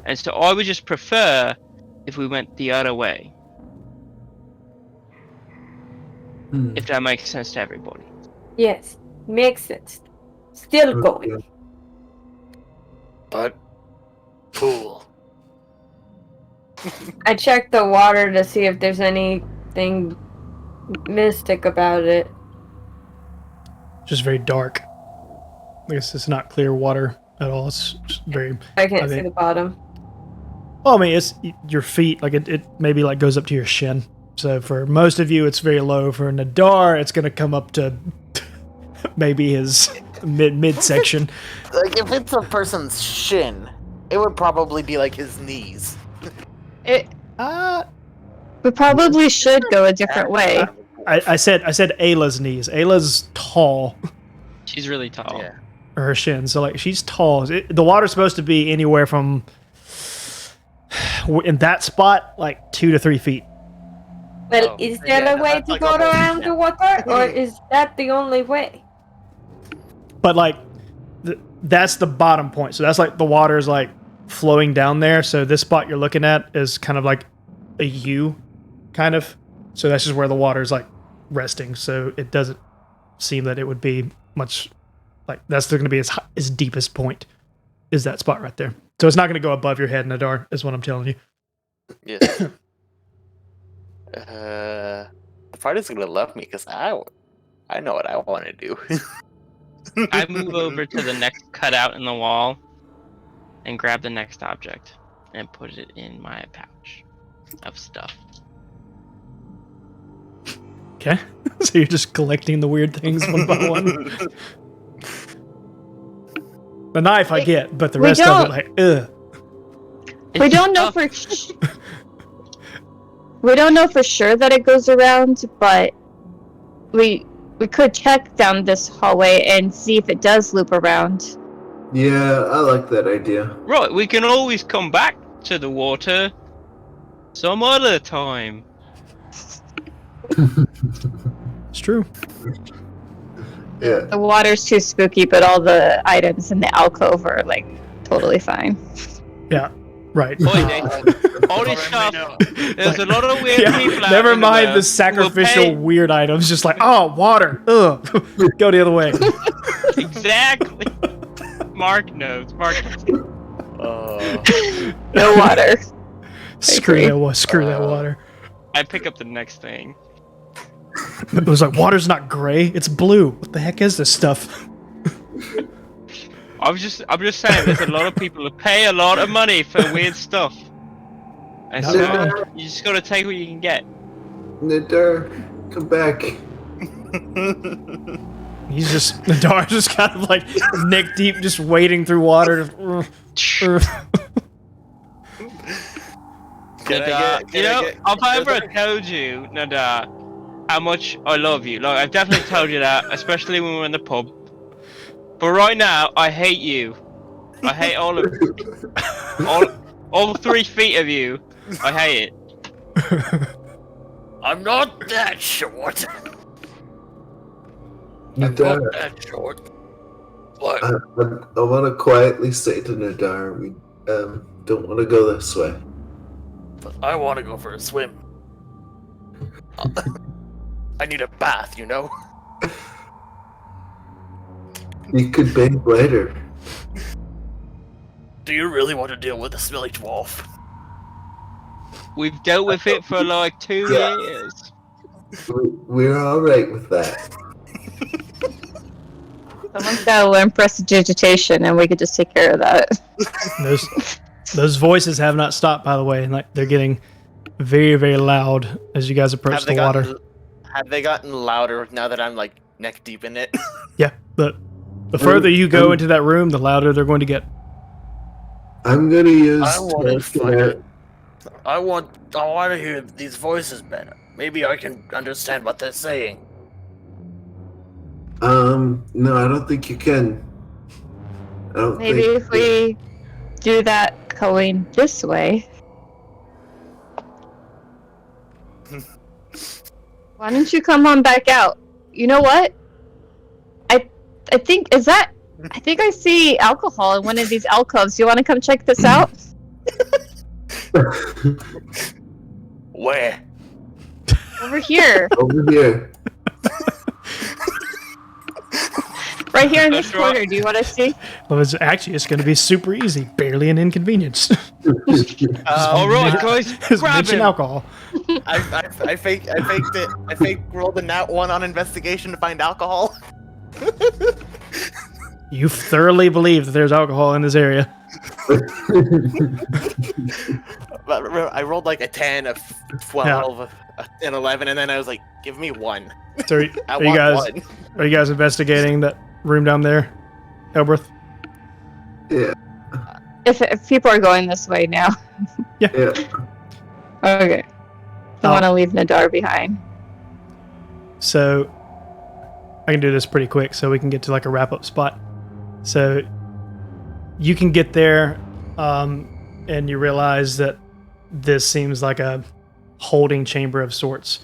And so I would just prefer if we went the other way. If that makes sense to everybody. Yes, makes sense. Still going. But pool. I checked the water to see if there's anything mystic about it. Just very dark. I guess it's not clear water at all. It's just very. I can't see the bottom. Well, I mean, it's your feet. Like it maybe like goes up to your shin. So for most of you, it's very low. For Nadar, it's gonna come up to maybe his midsection. Like if it's a person's shin, it would probably be like his knees. We probably should go a different way. I said Ayla's knees. Ayla's tall. She's really tall. Yeah. Or her shin. So like she's tall. The water's supposed to be anywhere from in that spot like 2 to 3 feet. Well, is there a way to go around the water, or is that the only way? But like, that's the bottom point. So that's like the water is like flowing down there. So this spot you're looking at is kind of like a U, kind of. So that's just where the water is like resting. So it doesn't seem that it would be much like that's going to be its deepest point. Is that spot right there? So it's not going to go above your head, Nadar. Is what I'm telling you. Yes. The party's gonna love me because I know what I want to do. I move over to the next cutout in the wall and grab the next object and put it in my pouch of stuff. Okay. So you're just collecting the weird things one by one. The knife I get, but the rest of it, like, ugh. We don't know for we don't know for sure that it goes around, but we could check down this hallway and see if it does loop around. Yeah, I like that idea. Right, we can always come back to the water some other time. It's true. Yeah. The water's too spooky, but all the items in the alcove are like totally fine. Yeah. Right. Holy stuff. There's a lot of weird people out Never in the mind world the sacrificial who will weird items. Just like, oh, water. Ugh. Go the other way. pay- Exactly. Mark knows. No water. Screw that water. I pick up the next thing. It was like, water's not gray. It's blue. What the heck is this stuff? I'm just saying, there's a lot of people who pay a lot of money for weird stuff. And Not so, wrong. you just gotta take what you can get. Nadar, come back. Nadar's just kind of like neck deep, just wading through water. If I ever told you, Nadar, how much I love you, like I've definitely told you that, especially when we were in the pub. But right now, I hate you. I hate all of all 3 feet of you. I hate it. I'm not that short. Nadar, that short. What? I want to quietly say to Nadar, we don't want to go this way. But I want to go for a swim. I need a bath, you know? You could bathe later. Do you really want to deal with a smelly dwarf? We've dealt with it for like 2 years. We're all right with that. Someone's gotta learn prestidigitation, and we could just take care of that. Those voices have not stopped, by the way, and like they're getting very, very loud as you guys approach the water. Have they gotten louder now that I'm like neck deep in it? Yeah, the further you go into that room, the louder they're going to get. I'm gonna use. I want to hear these voices better. Maybe I can understand what they're saying. No, I don't think you can. Maybe if we do that going this way. Why don't you come on back out? You know what? I think I see alcohol in one of these alcoves. You want to come check this out? Where? Over here. Over here. Right here in this corner. Do you want to see? Well, it's going to be super easy. Barely an inconvenience. All right, guys, Just grab mention him. alcohol. I faked it. I rolled a nat 1 on investigation to find alcohol. You thoroughly believe that there's alcohol in this area. I rolled like a 10, a 12, an 11, and then I was like, "Give me 1." So are you guys investigating that room down there, Elberth? Yeah. If people are going this way now. Yeah. Okay. I want to leave Nadar behind. So I can do this pretty quick so we can get to like a wrap-up spot. So you can get there and you realize that this seems like a holding chamber of sorts.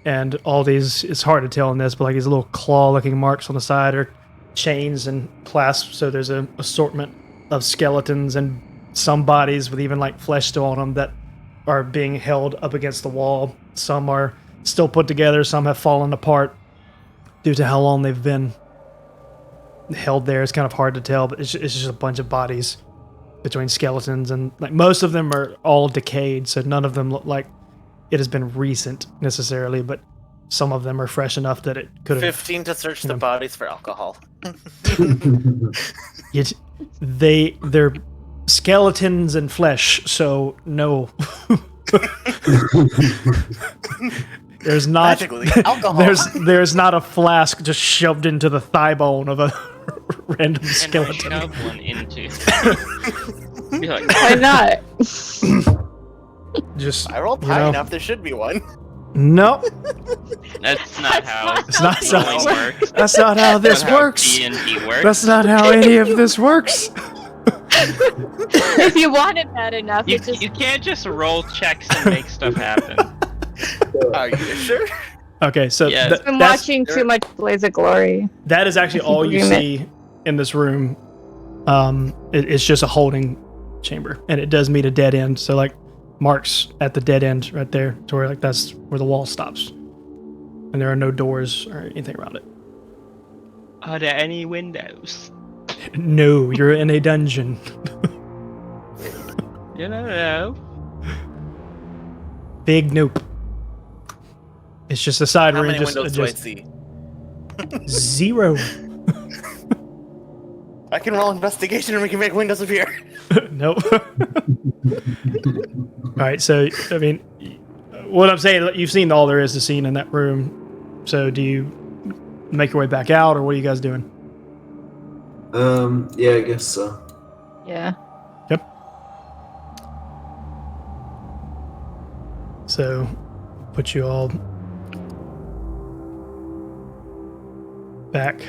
And all these, it's hard to tell in this, but like these little claw-looking marks on the side are chains and clasps. So there's an assortment of skeletons and some bodies with even like flesh still on them that are being held up against the wall. Some are still put together. Some have fallen apart due to how long they've been held there. It's kind of hard to tell, but it's just a bunch of bodies between skeletons, and like most of them are all decayed, so none of them look like it has been recent necessarily, but some of them are fresh enough that it could have. 15 to search the bodies for alcohol. They're skeletons and flesh, so no. There's not alcohol. There's not a flask just shoved into the thigh bone of a random skeleton. And I shove one into. Be like, Why not? Just I rolled high enough. There should be one. No, that's not how. it's not it how. works. That's not how this That's how works. D&D works. That's not how any of this works. If you want it bad enough, You can't just roll checks and make stuff happen. Are you sure? Okay, so Yeah. I've been watching too much Blaze of Glory. that is actually all you see in this room. It's just a holding chamber, and it does meet a dead end. So like marks at the dead end right there, to where like that's where the wall stops, and there are no doors or anything around it. Are there any windows? No, you're in a dungeon. You don't know. Big nope. It's just a side How room. many Just windows do I see? 0. I can roll investigation and we can make windows appear. Nope. All right, so I mean, what I'm saying, you've seen all there is to see in that room. So do you make your way back out, or what are you guys doing? Yeah, I guess so. Yeah. Yep. So, put you all back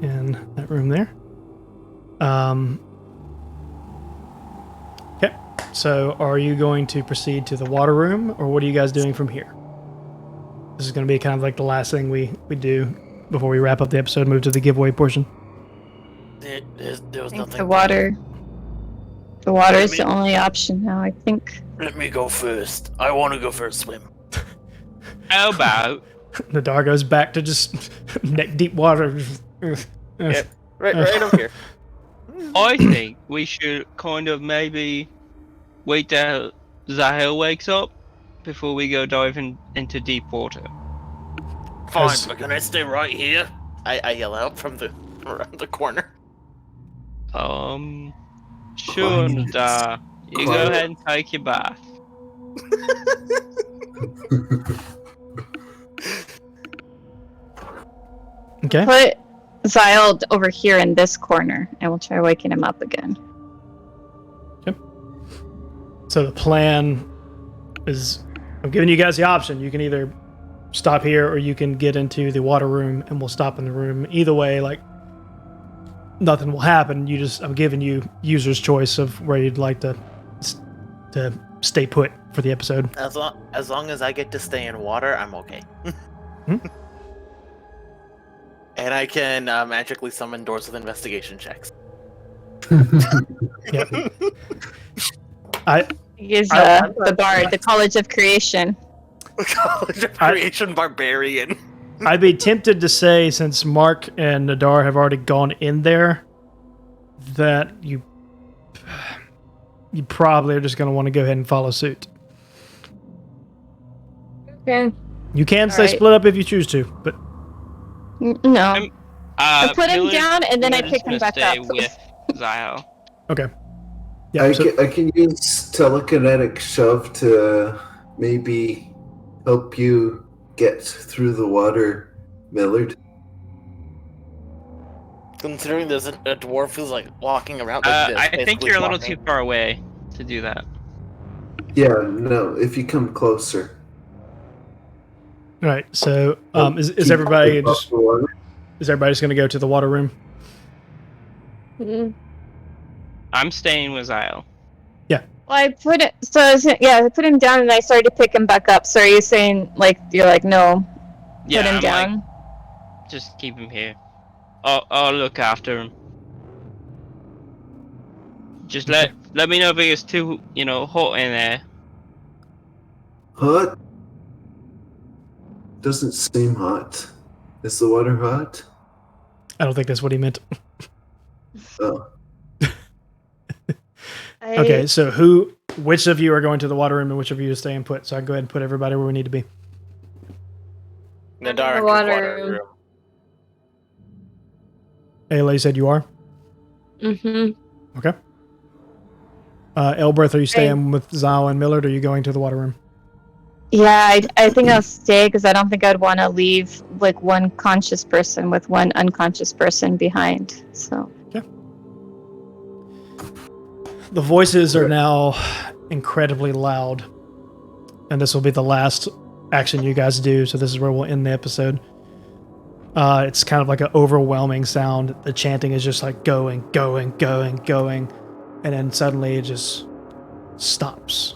in that room there. Okay. So, are you going to proceed to the water room, or what are you guys doing from here? This is going to be kind of like the last thing we do before we wrap up the episode, move to the giveaway portion. There was I think nothing. the water is the only option now, I think. Let me go first. I want to go for a swim. How about Nadar goes back to just neck deep water. Yep. Right over here. I think we should kind of maybe wait till Zahel wakes up before we go diving into deep water. Fine, but can I stay right here? I yell out from around the corner. Sure, Nadar. You go ahead and take your bath. Okay. Put Zahel over here in this corner, and we'll try waking him up again. So the plan is, I'm giving you guys the option. You can either stop here, or you can get into the water room, and we'll stop in the room. Either way, like, nothing will happen. I'm giving you user's choice of where you'd like to stay put for the episode. As long as I get to stay in water, I'm okay. And I can magically summon doors with investigation checks. Yep. He's the bard, the College of Creation. College of Creation Barbarian. I'd be tempted to say, since Mark and Nadar have already gone in there, that you probably are just going to want to go ahead and follow suit. Okay. You can stay split up if you choose to, but No. I put him Miller's- down, and then I Miller's pick him gonna back stay up. with Zahel. okay. Yeah. I can use telekinetic shove to maybe help you get through the water, Millard. Considering there's a dwarf who's like walking around like this. I think basically you're a little walking. too far away to do that. Yeah, no, if you come closer. All right. So, is everybody just going to go to the water room? Mm. I'm staying with Zahel. Well, I put it. So I put him down, and I started to pick him back up. So are you saying you're like no? Yeah, Put him I'm down. like, just keep him here. I'll look after him. Just let me know if it gets too hot in there. Hot? Doesn't seem hot. Is the water hot? I don't think that's what he meant. Oh. Okay, so which of you are going to the water room and which of you is staying put? So I go ahead and put everybody where we need to be. Nadar, water room. Ayla, you said you are? Mm-hmm. Okay. Elberth, are you staying with Zahel and Millard, or are you going to the water room? Yeah, I think I'll stay because I don't think I'd want to leave one conscious person with one unconscious person behind. So. The voices are now incredibly loud, and this will be the last action you guys do, so this is where we'll end the episode. It's kind of like an overwhelming sound. The chanting is just like going, and then suddenly it just stops,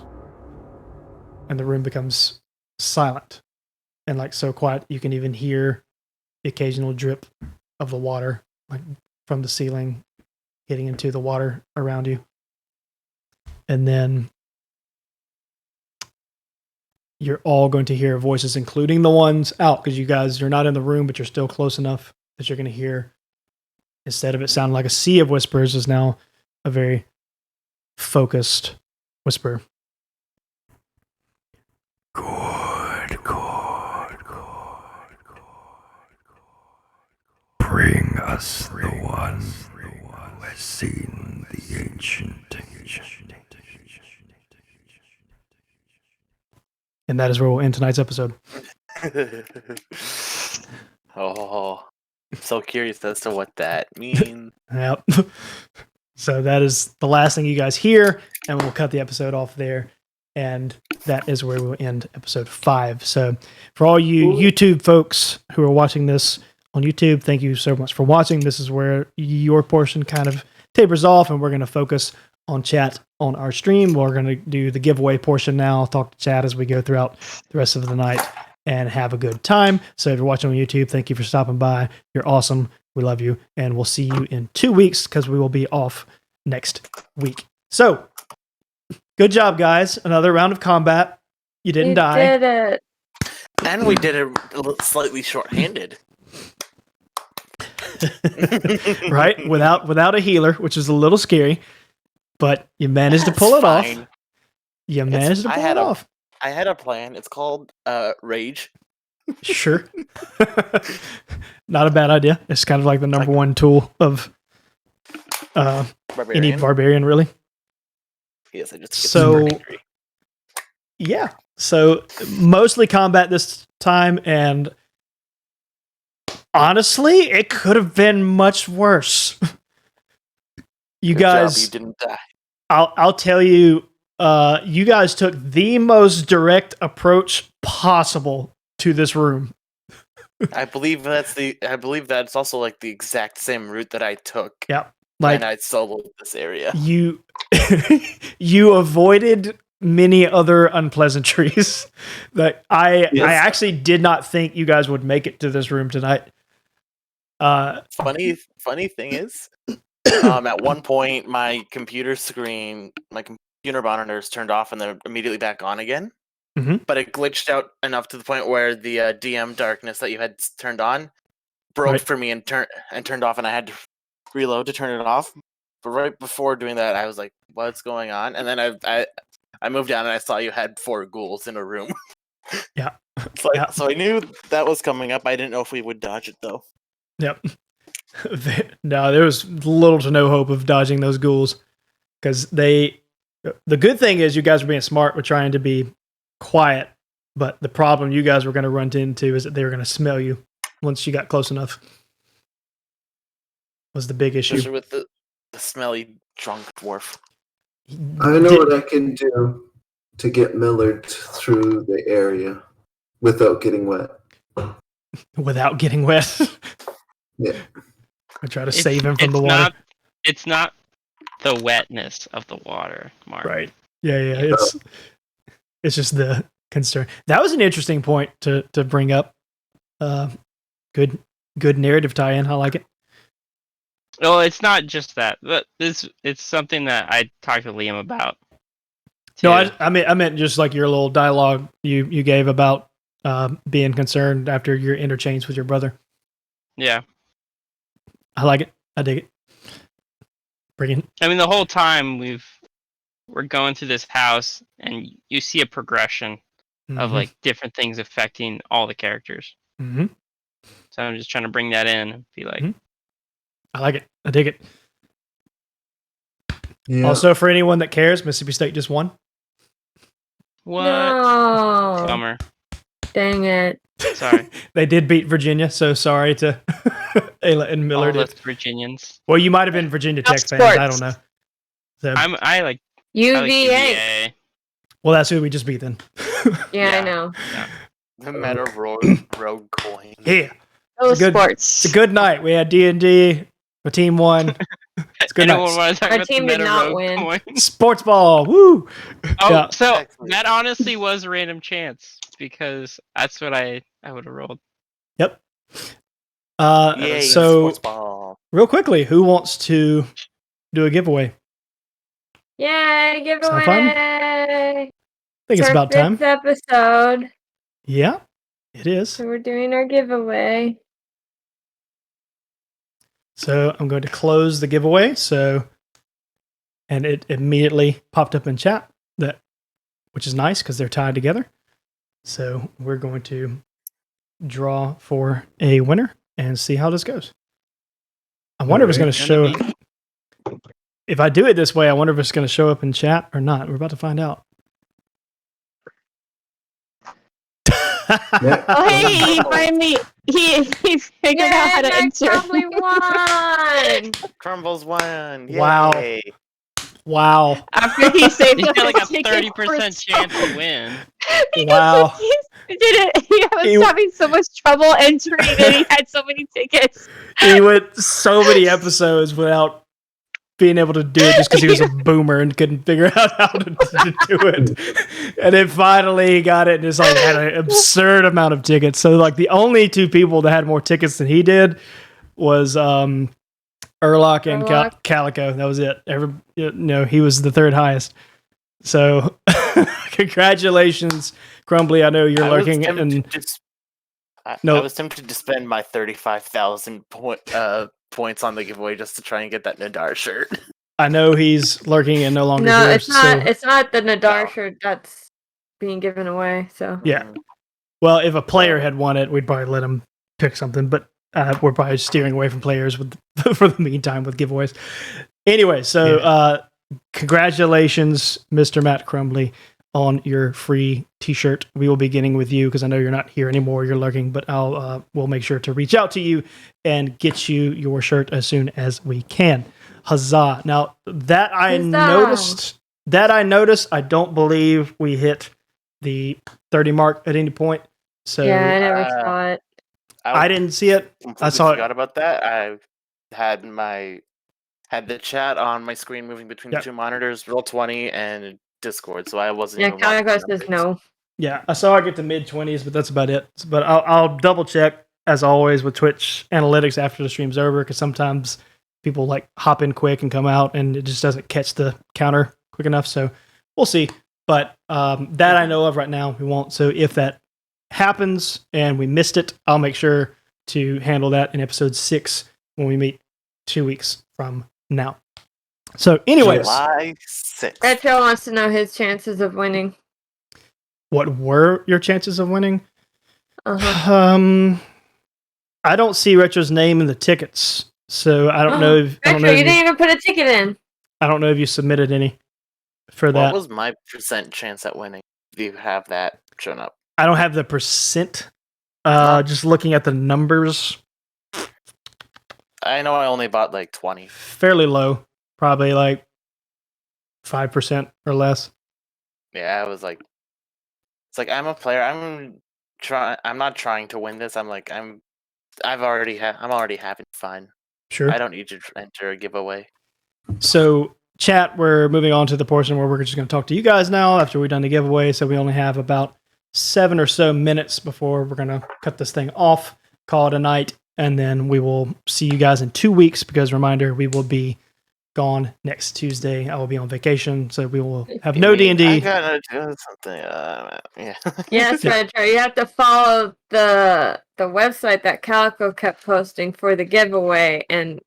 and the room becomes silent, and like so quiet you can even hear the occasional drip of the water like from the ceiling hitting into the water around you. And then you're all going to hear voices, including the ones out, because you're not in the room, but you're still close enough that you're going to hear, instead of it sounding like a sea of whispers, is now a very focused whisper. Good. Bring us the one who has seen the ancient. And that is where we'll end tonight's episode. Oh, I'm so curious as to what that means. Yep. So that is the last thing you guys hear, and we'll cut the episode off there. And that is where we'll end episode 5. So for all you YouTube folks who are watching this on YouTube, thank you so much for watching. This is where your portion kind of tapers off, and we're going to focus on chat on our stream. We're going to do the giveaway portion now. I'll talk to chat as we go throughout the rest of the night and have a good time. So if you're watching on YouTube, thank you for stopping by. You're awesome. We love you. And we'll see you in 2 weeks because we will be off next week. So good job, guys. Another round of combat. You didn't die. Did it. And we did it slightly short-handed. Right? Without a healer, which is a little scary. But you managed to pull it off. You managed to pull it off. I had a plan. It's called Rage. Sure. Not a bad idea. It's kind of like the number one tool of any barbarian, really. Yes, I just get so super angry. Yeah. So mostly combat this time, and honestly, it could have been much worse. You Good guys, job, you didn't die. I'll tell you, you guys took the most direct approach possible to this room. I believe that's also like the exact same route that I took. Yeah. Like when I soloed this area. You you avoided many other unpleasantries. That I actually did not think you guys would make it to this room tonight. Funny thing is, at one point my computer monitors turned off and they're immediately back on again. Mm-hmm. But it glitched out enough to the point where the DM darkness that you had turned on broke for me and turned off, and I had to reload to turn it off. But right before doing that, I was like, "What's going on?" And then I moved down and I saw you had 4 ghouls in a room. Yeah. So I knew that was coming up. I didn't know if we would dodge it though. Yep. No, there was little to no hope of dodging those ghouls, because the good thing is you guys were being smart with trying to be quiet, but the problem you guys were going to run into is that they were going to smell you once you got close enough. Was the big issue. Especially with the smelly drunk dwarf. I know what I can do to get Millard through the area without getting wet. Without getting wet? Yeah. I try to save him from the water. It's not the wetness of the water, Mark. Right. Yeah. It's just the concern. That was an interesting point to bring up. Good narrative tie-in. I like it. Well, it's not just that. But it's something that I talked to Liam about. No, I meant just like your little dialogue you gave about being concerned after your interchange with your brother. Yeah. I like it. I dig it. Brilliant. I mean, the whole time we're going through this house, and you see a progression of like different things affecting all the characters. Mm-hmm. So I'm just trying to bring that in and be like, I like it. I dig it. Yeah. Also, for anyone that cares, Mississippi State just won. what? No. Bummer. Dang it. Sorry. They did beat Virginia, so sorry to Ayla and Millard. All us Virginians. Well, you might have been Virginia Tech fans. Sports. I don't know. So, I like UVA. UVA. well, that's who we just beat then. Yeah, I Yeah. know. No matter road coin. Yeah. Those It's a good- sports. It's a good night. We had D&D. The team won. Good Anyone night. want to talk Our about team the did meta not rogue win. coin? Sports ball. Woo. Oh, Yeah. so Excellent. that honestly was a random chance because that's what I would have rolled. Yep. Yay, So sports ball. real quickly, who wants to do a giveaway? Yay, Sound fun? giveaway! I think it's our about time. 5th episode, Yeah, it is. so we're doing our giveaway. So I'm going to close the giveaway. And it immediately popped up in chat, which is nice because they're tied together. So we're going to draw for a winner and see how this goes. I wonder if it's going to show up. If I do it this way, I wonder if it's going to show up in chat or not. We're about to find out. Oh, hey, he finally he figured out how to enter. Probably won. Crumbles won. Yay. Wow. Wow. After he saved He's up got like his a ticket 30% chance to win. Wow. He was having so much trouble entering and he had so many tickets. He went so many episodes without being able to do it just because he was a boomer and couldn't figure out how to do it. And then finally he got it and just like had an absurd amount of tickets. So like the only two people that had more tickets than he did was Urlock and Calico. That was it. He was the third highest. So congratulations, Crumbly. I know you're lurking and I was tempted to spend my 35,000 points on the giveaway just to try and get that Nadar shirt. I know he's lurking and no longer No, here. it's not. It's not the Nadar shirt that's being given away. So Yeah. Well, if a player had won it, we'd probably let him pick something. But we're probably steering away from players for the meantime with giveaways. Anyway, so congratulations, Mr. Matt Crumbly, on your free T-shirt. We will be getting with you because I know you're not here anymore. You're lurking, but we'll make sure to reach out to you and get you your shirt as soon as we can. Huzzah! Now that I noticed, I don't believe we hit the 30 mark at any point. So yeah, I never saw it. I didn't see it. I saw forgot about that. I had the chat on my screen moving between the two monitors, Roll20 and Discord, so I wasn't. Yeah, Calico says no. Yeah, I saw it get to mid-20s, but that's about it. But I'll double check as always with Twitch analytics after the stream's over because sometimes people like hop in quick and come out, and it just doesn't catch the counter quick enough. So we'll see. But that I know of right now, we won't. So if that happens and we missed it, I'll make sure to handle that in episode 6 when we meet 2 weeks from now. So anyways, July 6th. Retro wants to know his chances of winning. What were your chances of winning? Uh-huh. I don't see Retro's name in the tickets, so I don't know if Retro, you didn't even put a ticket in. I don't know if you submitted any for that. What was my percent chance at winning? Do you have that shown up? I don't have the percent. Just looking at the numbers. I know I only bought like 20. Fairly low. Probably like 5% or less. Yeah, I was like, it's like I'm a player. I'm not trying to win this. I'm already having fun. Sure. I don't need to enter a giveaway. So, chat, we're moving on to the portion where we're just going to talk to you guys now after we've done the giveaway. So we only have about 7 or so minutes before we're going to cut this thing off, call it a night, and then we will see you guys in 2 weeks because, reminder, we will be gone next Tuesday. I will be on vacation, so we will have no D&D. I gotta do something. Yeah. Yes, Retro. You have to follow the website that Calico kept posting for the giveaway and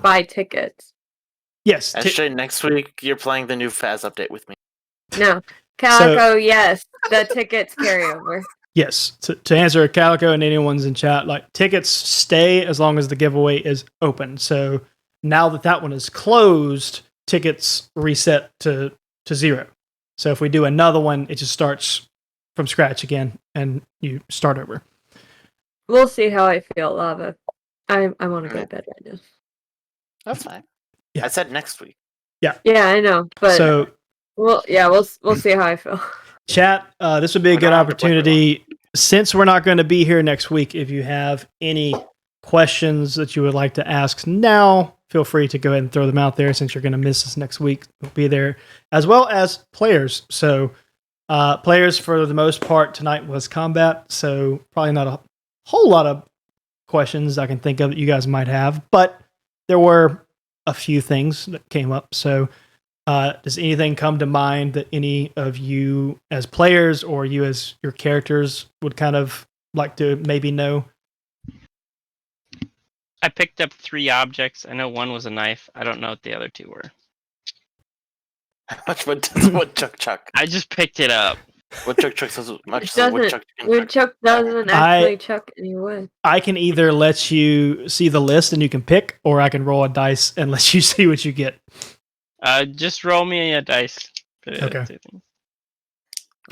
buy tickets. Yes. Actually, next week you're playing the new Faz update with me. No, Calico. Yes, the tickets carry over. Yes. To answer Calico and anyone's in chat, like tickets stay as long as the giveaway is open. So now that one is closed, tickets reset to 0. So if we do another one, it just starts from scratch again, and you start over. We'll see how I feel, Lava. I want to go to bed right now. That's fine. Yeah. I said next week. Yeah. Yeah, I know, but so we'll see how I feel. Chat, this would be a good opportunity since we're not going to be here next week. If you have any questions that you would like to ask now, feel free to go ahead and throw them out there since you're going to miss us next week. We'll be there, as well as players. So players, for the most part, tonight was combat, so probably not a whole lot of questions I can think of that you guys might have, but there were a few things that came up. So does anything come to mind that any of you as players or you as your characters would kind of like to maybe know? I picked up 3 objects. I know one was a knife. I don't know what the other 2 were. What Chuck? I just picked it up. What Chuck does much Woodchuck doesn't actually chuck any wood. I can either let you see the list and you can pick, or I can roll a dice and let you see what you get. Just roll me a dice. Okay.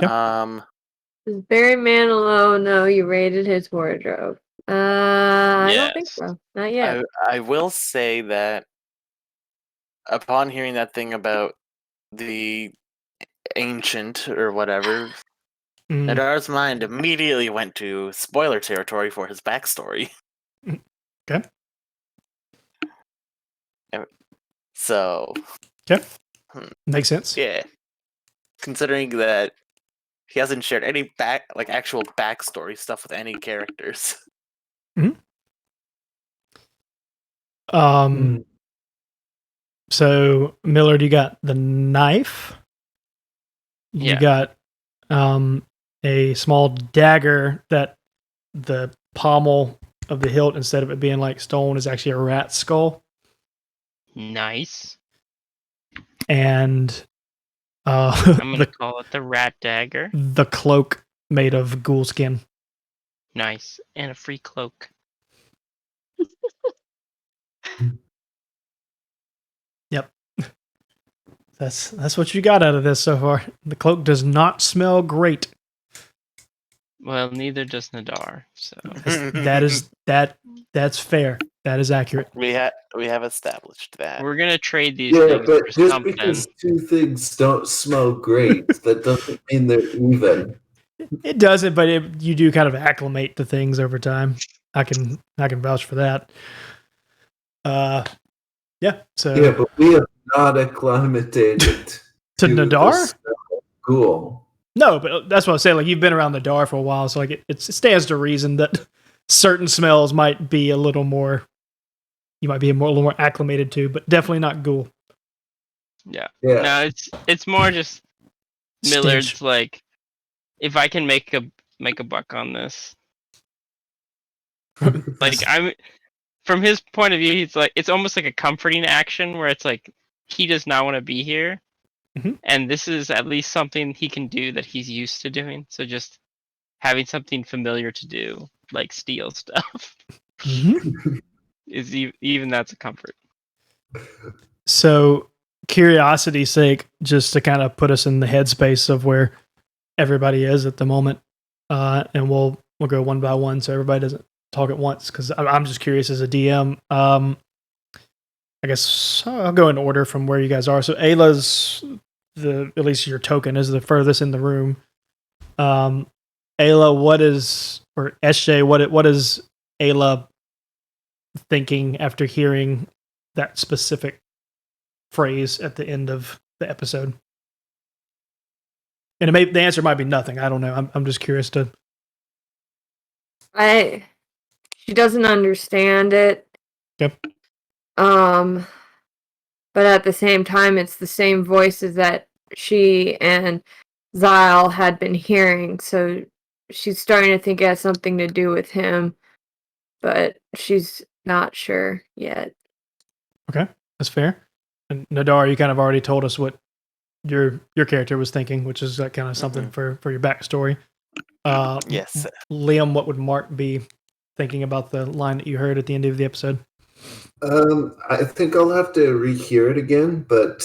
Does Barry Manilow know you raided his wardrobe? I don't think so. Not yet. I will say that upon hearing that thing about the ancient or whatever, Nadar's mind immediately went to spoiler territory for his backstory. Okay. So. Okay. Makes sense. Yeah. Considering that he hasn't shared any actual backstory stuff with any characters. So Millard, you got the knife. You got a small dagger that the pommel of the hilt, instead of it being like stone, is actually a rat skull. Nice. And I'm gonna call it the rat dagger. The cloak made of ghoul skin. Nice. And a free cloak. Yep. That's what you got out of this so far. The cloak does not smell great. Well, neither does Nadar. So that's fair. That is accurate. We have established that. We're gonna trade these things but for just something. because 2 things don't smell great, that doesn't mean they're even. It doesn't, but you do kind of acclimate to things over time. I can vouch for that. So but we have not acclimated to Nadar. Cool. No, but that's what I was saying. Like, you've been around Nadar for a while, so like it stands to reason that certain smells might be a little more. You might be a little more acclimated to, but definitely not ghoul. Yeah. No, it's more just Millard's Stench. like, if I can make a buck on this. Like, from his point of view, he's like, it's almost like a comforting action where it's like he does not want to be here, and this is at least something he can do that he's used to doing. So just having something familiar to do, like steal stuff, is even that's a comfort. So, curiosity's sake, just to kind of put us in the headspace of where everybody is at the moment, and we'll go one by one so everybody doesn't talk at once, because I'm just curious as a DM. I guess I'll go in order from where you guys are. So Ayla's at least your token is the furthest in the room. Ayla, or SJ, what is Ayla thinking after hearing that specific phrase at the end of the episode? And the answer might be nothing. I don't know. I'm just curious to. She doesn't understand it. Yep. But at the same time, it's the same voices that she and Zahel had been hearing, so she's starting to think it has something to do with him, but she's not sure yet. Okay, that's fair. And Nadar, you kind of already told us what your character was thinking, which is kind of something for your backstory. Yes. Liam, what would Mark be thinking about the line that you heard at the end of the episode? I think I'll have to rehear it again, but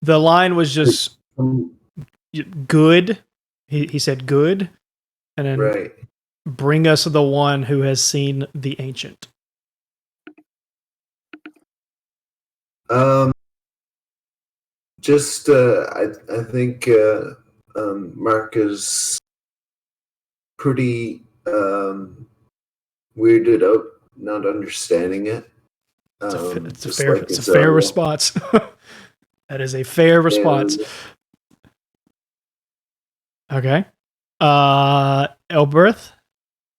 the line was just good. He said good, and then bring us the one who has seen the ancient. I think Mark is pretty weirded out, not understanding it. It's a just fair, like it's a Zahel. fair response. That is a fair response. Okay. Elberth,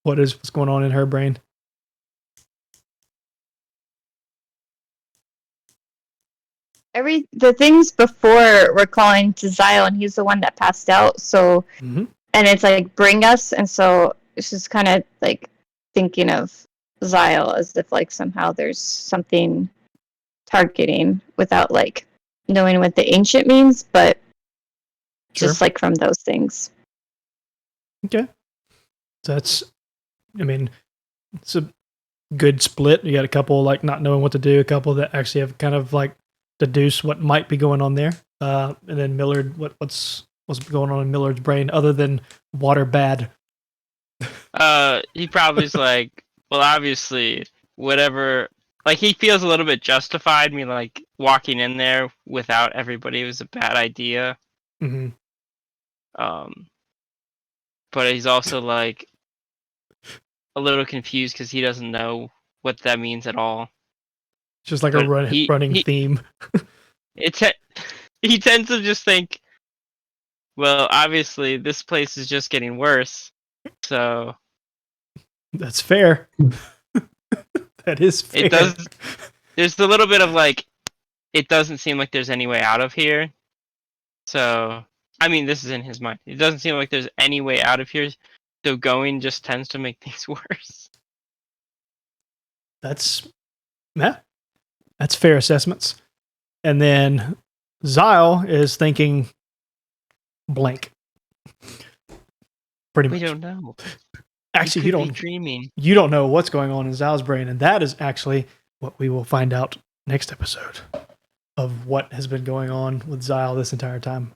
what's going on in her brain? The things before were calling to Zahel, and he's the one that passed out. So, Mm-hmm. and it's like bring us, and so it's just kind of like thinking of Zahel as if like somehow there's something targeting without like knowing what the ancient means, but just like from those things. Okay. So that's, I mean, it's a good split. You got a couple like not knowing what to do, a couple that actually have kind of like deduce what might be going on there. And then Millard, what's going on in Millard's brain other than water bad? He probably is like, well, obviously, whatever. Like, he feels a little bit justified. Me like walking in there without everybody was a bad idea. Mm-hmm. But he's also like a little confused because he doesn't know what that means at all. Just like But a running theme. He tends to just think, well, obviously, this place is just getting worse. So That's fair. That is fair. it does. There's a little bit of like, it doesn't seem like there's any way out of here. So, I mean, this is in his mind. It doesn't seem like there's any way out of here. So going just tends to make things worse. That's fair assessments. And then Zahel is thinking blank. Pretty much. We don't know. Actually, you don't be dreaming. You don't know what's going on in Zahel's brain, and that is actually what we will find out next episode of what has been going on with Zahel this entire time.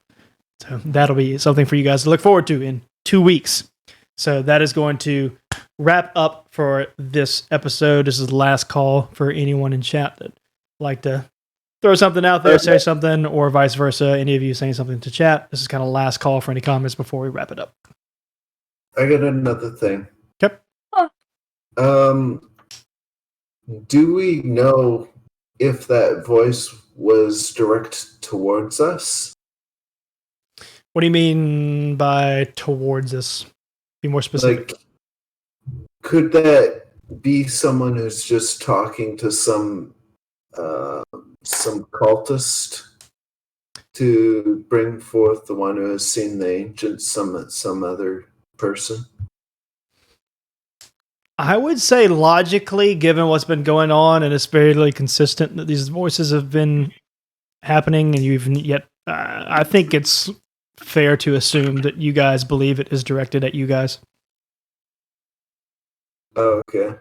So that'll be something for you guys to look forward to in 2 weeks. So that is going to wrap up for this episode. This is the last call for anyone in chat that would like to throw something out there, say something, or vice versa. Any of you saying something to chat. This is kind of last call for any comments before we wrap it up. I got another thing. Okay. Do we know if that voice was direct towards us? What do you mean by towards us? Be more specific. Like, could that be someone who's just talking to some cultist to bring forth the one who has seen the ancient, some other person? I would say logically, given what's been going on, and it's fairly consistent that these voices have been happening, and you've yet, I think it's fair to assume that you guys believe it is directed at you guys. Oh, okay.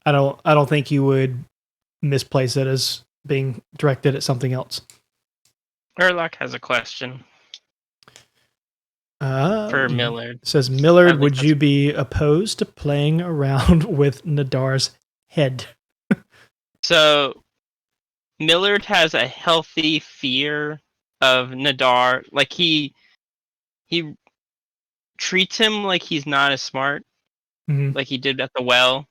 I don't think you would misplace it as being directed at something else. Erlock has a question for Millard. Says, Millard, would you be opposed to playing around with Nadar's head? So, Millard has a healthy fear of Nadar. Like, he treats him like he's not as smart, like he did at the well.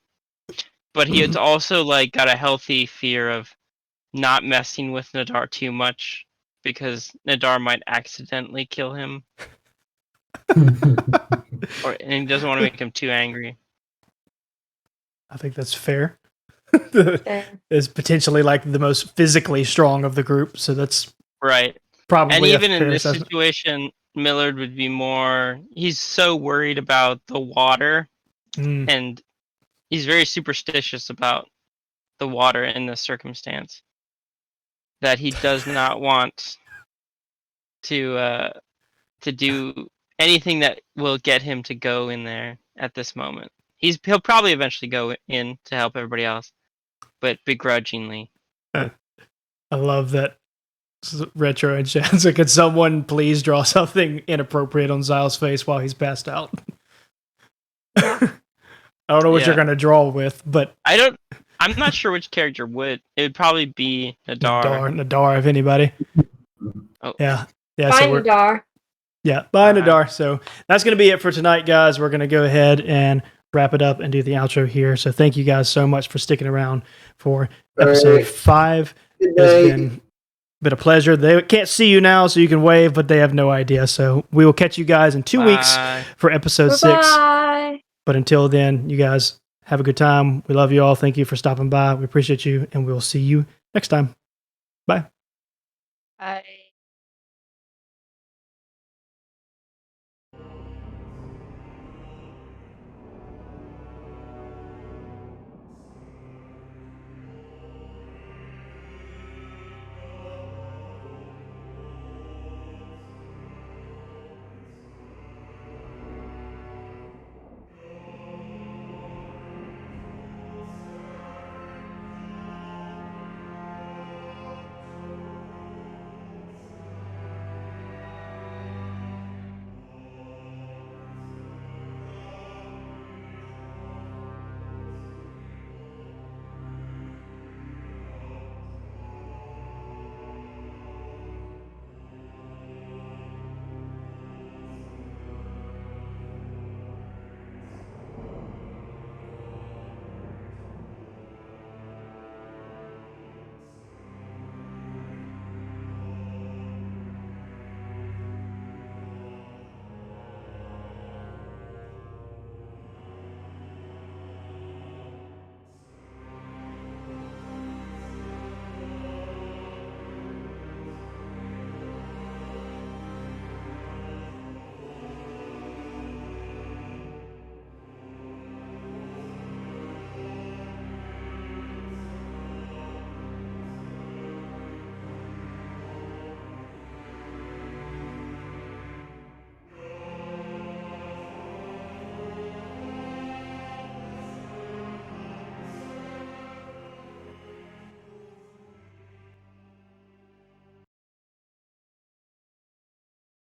But he has also, like, got a healthy fear of not messing with Nadar too much, because Nadar might accidentally kill him. And he doesn't want to make him too angry. I think that's fair. Is potentially like the most physically strong of the group, so that's right. Probably, and even in this assessment. situation, Millard would be more. He's so worried about the water, and he's very superstitious about the water in this circumstance, that he does not want to do anything that will get him to go in there at this moment. He'll probably eventually go in to help everybody else, but begrudgingly. I love that. Retro and chat. So could someone please draw something inappropriate on Zahel's face while he's passed out? I don't know what you're gonna draw with, but I'm not sure which character would. It would probably be Nadar. Nadar, if anybody. Oh. Yeah. Bye, Nadar. Yeah, bye, Nadar. So that's going to be it for tonight, guys. We're going to go ahead and wrap it up and do the outro here. So thank you guys so much for sticking around for episode 5. It's been a pleasure. They can't see you now, so you can wave, but they have no idea. So we will catch you guys in 2 weeks for episode 6. Bye. But until then, you guys have a good time. We love you all. Thank you for stopping by. We appreciate you, and we'll see you next time. Bye. Bye.